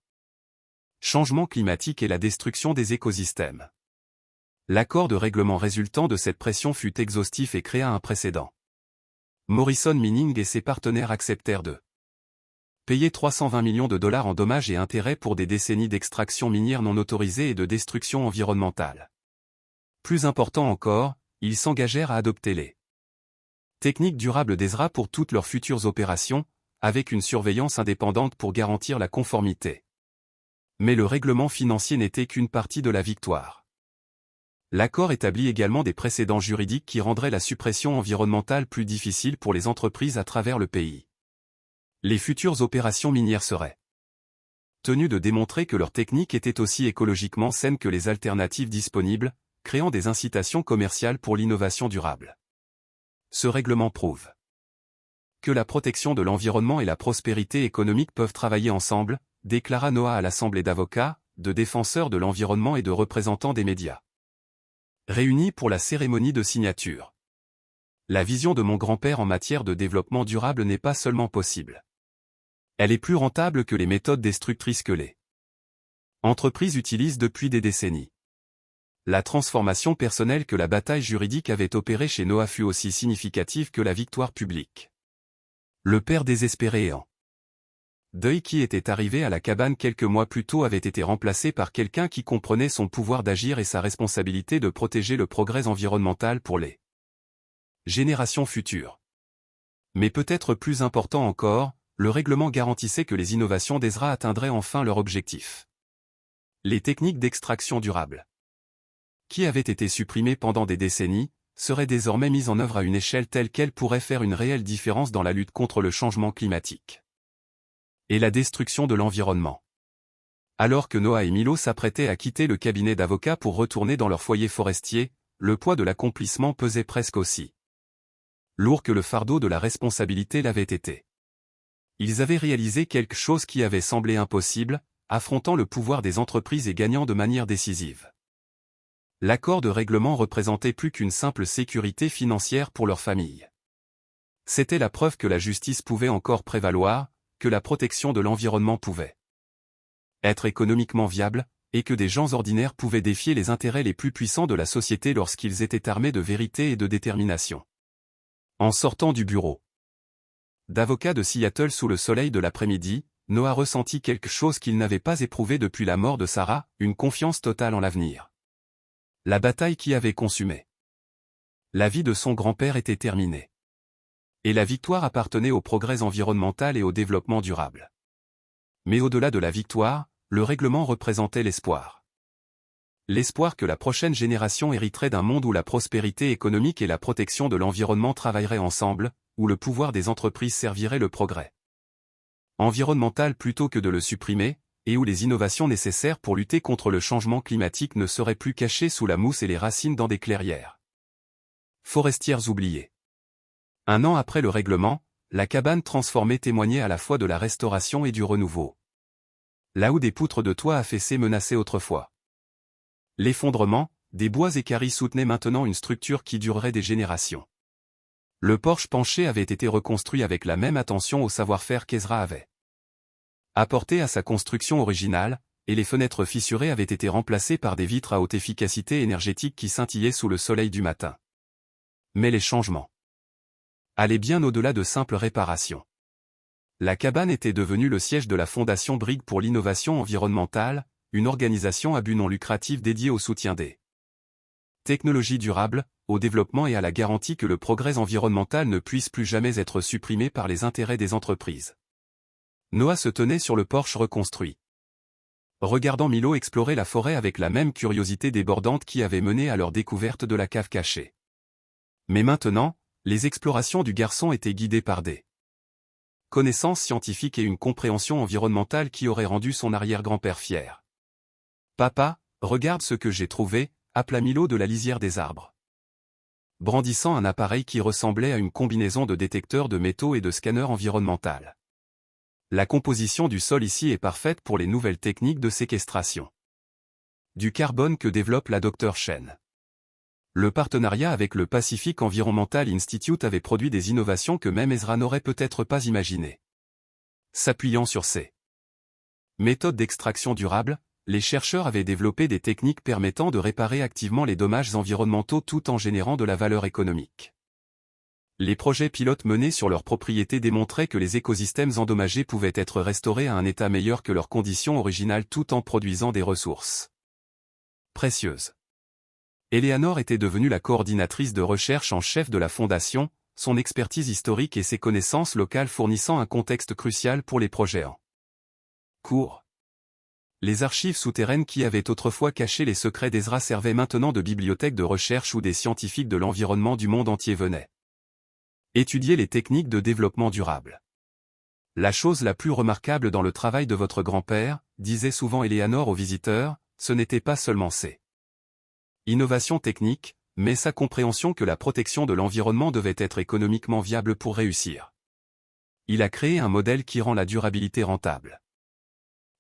changement climatique et la destruction des écosystèmes. L'accord de règlement résultant de cette pression fut exhaustif et créa un précédent. Morrison Mining et ses partenaires acceptèrent de payer 320 millions de dollars en dommages et intérêts pour des décennies d'extraction minière non autorisée et de destruction environnementale. Plus important encore, ils s'engagèrent à adopter les techniques durables d'Ezra pour toutes leurs futures opérations, avec une surveillance indépendante pour garantir la conformité. Mais le règlement financier n'était qu'une partie de la victoire. L'accord établit également des précédents juridiques qui rendraient la suppression environnementale plus difficile pour les entreprises à travers le pays. Les futures opérations minières seraient tenues de démontrer que leur technique était aussi écologiquement saine que les alternatives disponibles, créant des incitations commerciales pour l'innovation durable. Ce règlement prouve que la protection de l'environnement et la prospérité économique peuvent travailler ensemble, déclara Noah à l'Assemblée d'avocats, de défenseurs de l'environnement et de représentants des médias. Réunis pour la cérémonie de signature. La vision de mon grand-père en matière de développement durable n'est pas seulement possible. Elle est plus rentable que les méthodes destructrices que les entreprises utilisent depuis des décennies. La transformation personnelle que la bataille juridique avait opérée chez Noah fut aussi significative que la victoire publique. Le père désespéré et en deuil qui était arrivé à la cabane quelques mois plus tôt avait été remplacé par quelqu'un qui comprenait son pouvoir d'agir et sa responsabilité de protéger le progrès environnemental pour les générations futures. Mais peut-être plus important encore, le règlement garantissait que les innovations d'Ezra atteindraient enfin leur objectif. Les techniques d'extraction durable, qui avaient été supprimées pendant des décennies, seraient désormais mises en œuvre à une échelle telle qu'elles pourraient faire une réelle différence dans la lutte contre le changement climatique et la destruction de l'environnement. Alors que Noah et Milo s'apprêtaient à quitter le cabinet d'avocats pour retourner dans leur foyer forestier, le poids de l'accomplissement pesait presque aussi lourd que le fardeau de la responsabilité l'avait été. Ils avaient réalisé quelque chose qui avait semblé impossible, affrontant le pouvoir des entreprises et gagnant de manière décisive. L'accord de règlement représentait plus qu'une simple sécurité financière pour leur famille. C'était la preuve que la justice pouvait encore prévaloir, que la protection de l'environnement pouvait être économiquement viable, et que des gens ordinaires pouvaient défier les intérêts les plus puissants de la société lorsqu'ils étaient armés de vérité et de détermination. En sortant du bureau d'avocat de Seattle sous le soleil de l'après-midi, Noah ressentit quelque chose qu'il n'avait pas éprouvé depuis la mort de Sarah, une confiance totale en l'avenir. La bataille qui avait consumé la vie de son grand-père était terminée. Et la victoire appartenait au progrès environnemental et au développement durable. Mais au-delà de la victoire, le règlement représentait l'espoir. L'espoir que la prochaine génération hériterait d'un monde où la prospérité économique et la protection de l'environnement travailleraient ensemble, où le pouvoir des entreprises servirait le progrès environnemental plutôt que de le supprimer, et où les innovations nécessaires pour lutter contre le changement climatique ne seraient plus cachées sous la mousse et les racines dans des clairières forestières oubliées. Un an après le règlement, la cabane transformée témoignait à la fois de la restauration et du renouveau. Là où des poutres de toit affaissées menaçaient autrefois l'effondrement, des bois équarris soutenaient maintenant une structure qui durerait des générations. Le porche penché avait été reconstruit avec la même attention au savoir-faire qu'Ezra avait apporté à sa construction originale, et les fenêtres fissurées avaient été remplacées par des vitres à haute efficacité énergétique qui scintillaient sous le soleil du matin. Mais les changements allaient bien au-delà de simples réparations. La cabane était devenue le siège de la Fondation Brigg pour l'innovation environnementale, une organisation à but non lucratif dédiée au soutien des technologies durables, au développement et à la garantie que le progrès environnemental ne puisse plus jamais être supprimé par les intérêts des entreprises. Noah se tenait sur le porche reconstruit, regardant Milo explorer la forêt avec la même curiosité débordante qui avait mené à leur découverte de la cave cachée. Mais maintenant, les explorations du garçon étaient guidées par des connaissances scientifiques et une compréhension environnementale qui aurait rendu son arrière-grand-père fier. « Papa, regarde ce que j'ai trouvé », appela Milo de la lisière des arbres, brandissant un appareil qui ressemblait à une combinaison de détecteurs de métaux et de scanner environnemental. La composition du sol ici est parfaite pour les nouvelles techniques de séquestration du carbone que développe la Dr Chen. Le partenariat avec le Pacific Environmental Institute avait produit des innovations que même Ezra n'aurait peut-être pas imaginées. S'appuyant sur ces méthodes d'extraction durable, les chercheurs avaient développé des techniques permettant de réparer activement les dommages environnementaux tout en générant de la valeur économique. Les projets pilotes menés sur leurs propriétés démontraient que les écosystèmes endommagés pouvaient être restaurés à un état meilleur que leurs conditions originales tout en produisant des ressources précieuses. Eleanor était devenue la coordinatrice de recherche en chef de la fondation, son expertise historique et ses connaissances locales fournissant un contexte crucial pour les projets en cours. Les archives souterraines qui avaient autrefois caché les secrets d'Ezra servaient maintenant de bibliothèque de recherche où des scientifiques de l'environnement du monde entier venaient étudier les techniques de développement durable. La chose la plus remarquable dans le travail de votre grand-père, disait souvent Eleanor aux visiteurs, ce n'était pas seulement ses innovations techniques, mais sa compréhension que la protection de l'environnement devait être économiquement viable pour réussir. Il a créé un modèle qui rend la durabilité rentable.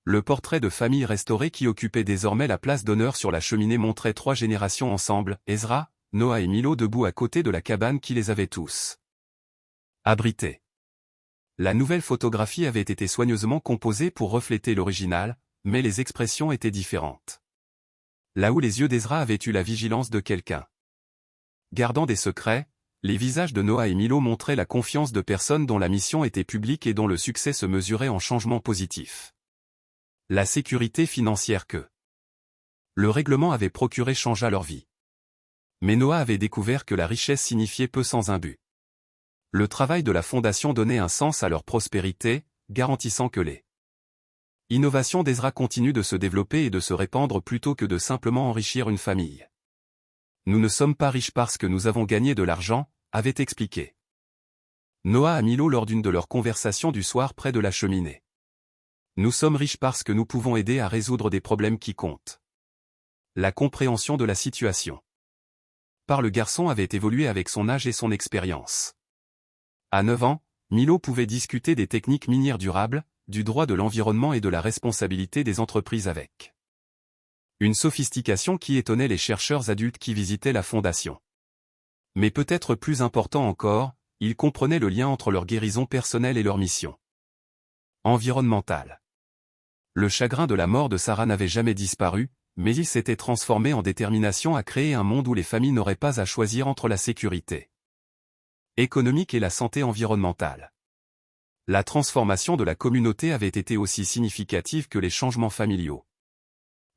Le portrait de famille restauré qui occupait désormais la place d'honneur sur la cheminée montrait 3 générations ensemble, Ezra, Noah et Milo debout à côté de la cabane qui les avait tous abrités. La nouvelle photographie avait été soigneusement composée pour refléter l'original, mais les expressions étaient différentes. Là où les yeux d'Ezra avaient eu la vigilance de quelqu'un gardant des secrets, les visages de Noah et Milo montraient la confiance de personnes dont la mission était publique et dont le succès se mesurait en changements positifs. La sécurité financière que le règlement avait procuré changea leur vie. Mais Noah avait découvert que la richesse signifiait peu sans un but. Le travail de la fondation donnait un sens à leur prospérité, garantissant que les innovations d'Ezra continuent de se développer et de se répandre plutôt que de simplement enrichir une famille. Nous ne sommes pas riches parce que nous avons gagné de l'argent, avait expliqué Noah à Milo lors d'une de leurs conversations du soir près de la cheminée. Nous sommes riches parce que nous pouvons aider à résoudre des problèmes qui comptent. La compréhension de la situation par le garçon avait évolué avec son âge et son expérience. À 9 ans, Milo pouvait discuter des techniques minières durables, du droit de l'environnement et de la responsabilité des entreprises avec une sophistication qui étonnait les chercheurs adultes qui visitaient la fondation. Mais peut-être plus important encore, il comprenait le lien entre leur guérison personnelle et leur mission environnementale. Le chagrin de la mort de Sarah n'avait jamais disparu, mais il s'était transformé en détermination à créer un monde où les familles n'auraient pas à choisir entre la sécurité économique et la santé environnementale. La transformation de la communauté avait été aussi significative que les changements familiaux.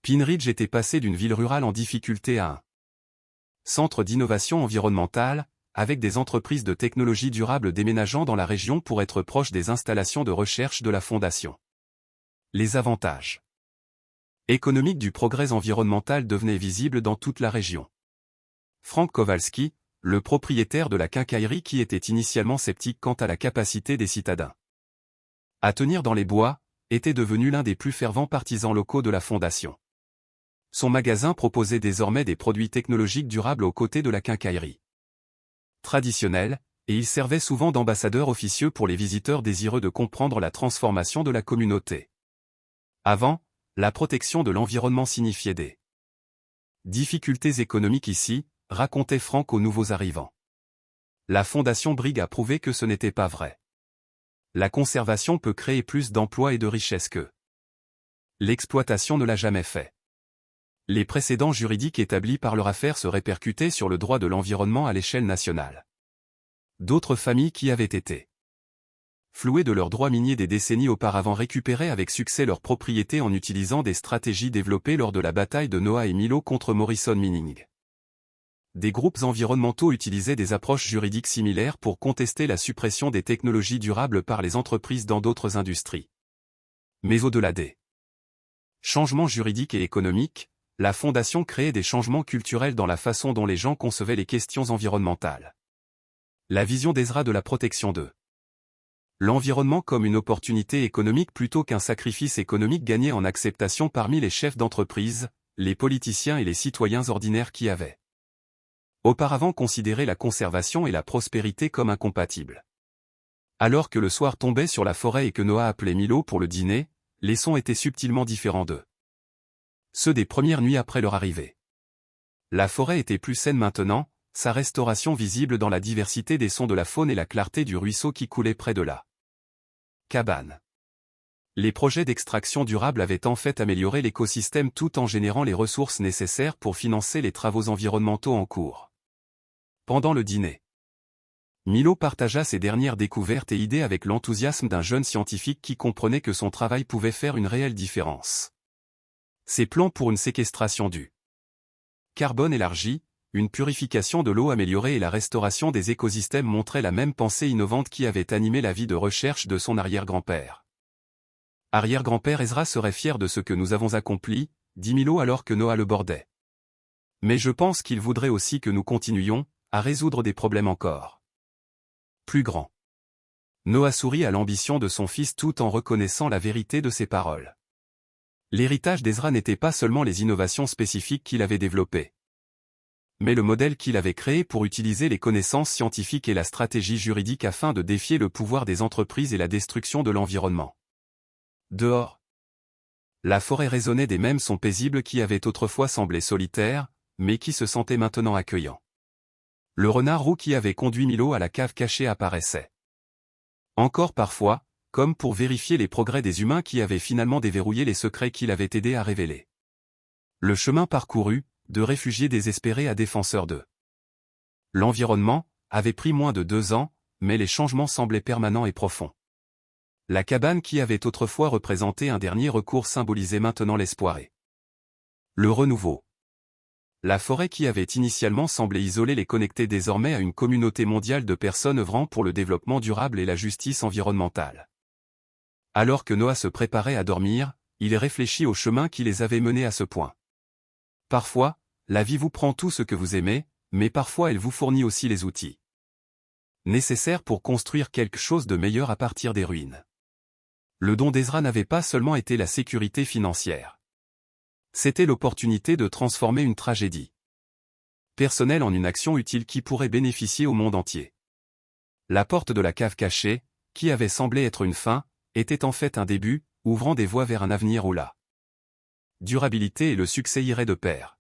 Pine Ridge était passé d'une ville rurale en difficulté à un centre d'innovation environnementale, avec des entreprises de technologie durable déménageant dans la région pour être proches des installations de recherche de la fondation. Les avantages économiques du progrès environnemental devenaient visibles dans toute la région. Frank Kowalski, le propriétaire de la quincaillerie qui était initialement sceptique quant à la capacité des citadins à tenir dans les bois, était devenu l'un des plus fervents partisans locaux de la fondation. Son magasin proposait désormais des produits technologiques durables aux côtés de la quincaillerie traditionnelle, et il servait souvent d'ambassadeur officieux pour les visiteurs désireux de comprendre la transformation de la communauté. Avant, la protection de l'environnement signifiait des difficultés économiques ici, racontait Frank aux nouveaux arrivants. La fondation Brigg a prouvé que ce n'était pas vrai. La conservation peut créer plus d'emplois et de richesses que l'exploitation ne l'a jamais fait. Les précédents juridiques établis par leur affaire se répercutaient sur le droit de l'environnement à l'échelle nationale. D'autres familles qui avaient été flouées de leurs droits miniers des décennies auparavant récupéraient avec succès leurs propriétés en utilisant des stratégies développées lors de la bataille de Noah et Milo contre Morrison Mining. Des groupes environnementaux utilisaient des approches juridiques similaires pour contester la suppression des technologies durables par les entreprises dans d'autres industries. Mais au-delà des changements juridiques et économiques, la fondation créait des changements culturels dans la façon dont les gens concevaient les questions environnementales. La vision d'Ezra de la protection de l'environnement comme une opportunité économique plutôt qu'un sacrifice économique gagnait en acceptation parmi les chefs d'entreprise, les politiciens et les citoyens ordinaires qui avaient auparavant considéré la conservation et la prospérité comme incompatibles. Alors que le soir tombait sur la forêt et que Noah appelait Milo pour le dîner, les sons étaient subtilement différents d'eux. Ceux des premières nuits après leur arrivée. La forêt était plus saine maintenant, sa restauration visible dans la diversité des sons de la faune et la clarté du ruisseau qui coulait près de la cabane. Les projets d'extraction durable avaient en fait amélioré l'écosystème tout en générant les ressources nécessaires pour financer les travaux environnementaux en cours. Pendant le dîner, Milo partagea ses dernières découvertes et idées avec l'enthousiasme d'un jeune scientifique qui comprenait que son travail pouvait faire une réelle différence. Ses plans pour une séquestration du carbone élargi, une purification de l'eau améliorée et la restauration des écosystèmes montraient la même pensée innovante qui avait animé la vie de recherche de son arrière-grand-père. Arrière-grand-père Ezra serait fier de ce que nous avons accompli, dit Milo alors que Noah le bordait. Mais je pense qu'il voudrait aussi que nous continuions à résoudre des problèmes encore plus grands. Noah sourit à l'ambition de son fils tout en reconnaissant la vérité de ses paroles. L'héritage d'Ezra n'était pas seulement les innovations spécifiques qu'il avait développées, mais le modèle qu'il avait créé pour utiliser les connaissances scientifiques et la stratégie juridique afin de défier le pouvoir des entreprises et la destruction de l'environnement. Dehors, la forêt résonnait des mêmes sons paisibles qui avaient autrefois semblé solitaires, mais qui se sentaient maintenant accueillants. Le renard roux qui avait conduit Milo à la cave cachée apparaissait. Encore parfois, comme pour vérifier les progrès des humains qui avaient finalement déverrouillé les secrets qu'il avait aidé à révéler. Le chemin parcouru, de réfugiés désespérés à défenseurs d'eux. L'environnement avait pris moins de 2 ans, mais les changements semblaient permanents et profonds. La cabane qui avait autrefois représenté un dernier recours symbolisait maintenant l'espoir et le renouveau. La forêt qui avait initialement semblé isolée les connectait désormais à une communauté mondiale de personnes œuvrant pour le développement durable et la justice environnementale. Alors que Noah se préparait à dormir, il réfléchit au chemin qui les avait menés à ce point. Parfois, la vie vous prend tout ce que vous aimez, mais parfois elle vous fournit aussi les outils nécessaires pour construire quelque chose de meilleur à partir des ruines. Le don d'Ezra n'avait pas seulement été la sécurité financière. C'était l'opportunité de transformer une tragédie personnelle en une action utile qui pourrait bénéficier au monde entier. La porte de la cave cachée, qui avait semblé être une fin, était en fait un début, ouvrant des voies vers un avenir où la durabilité et le succès iraient de pair.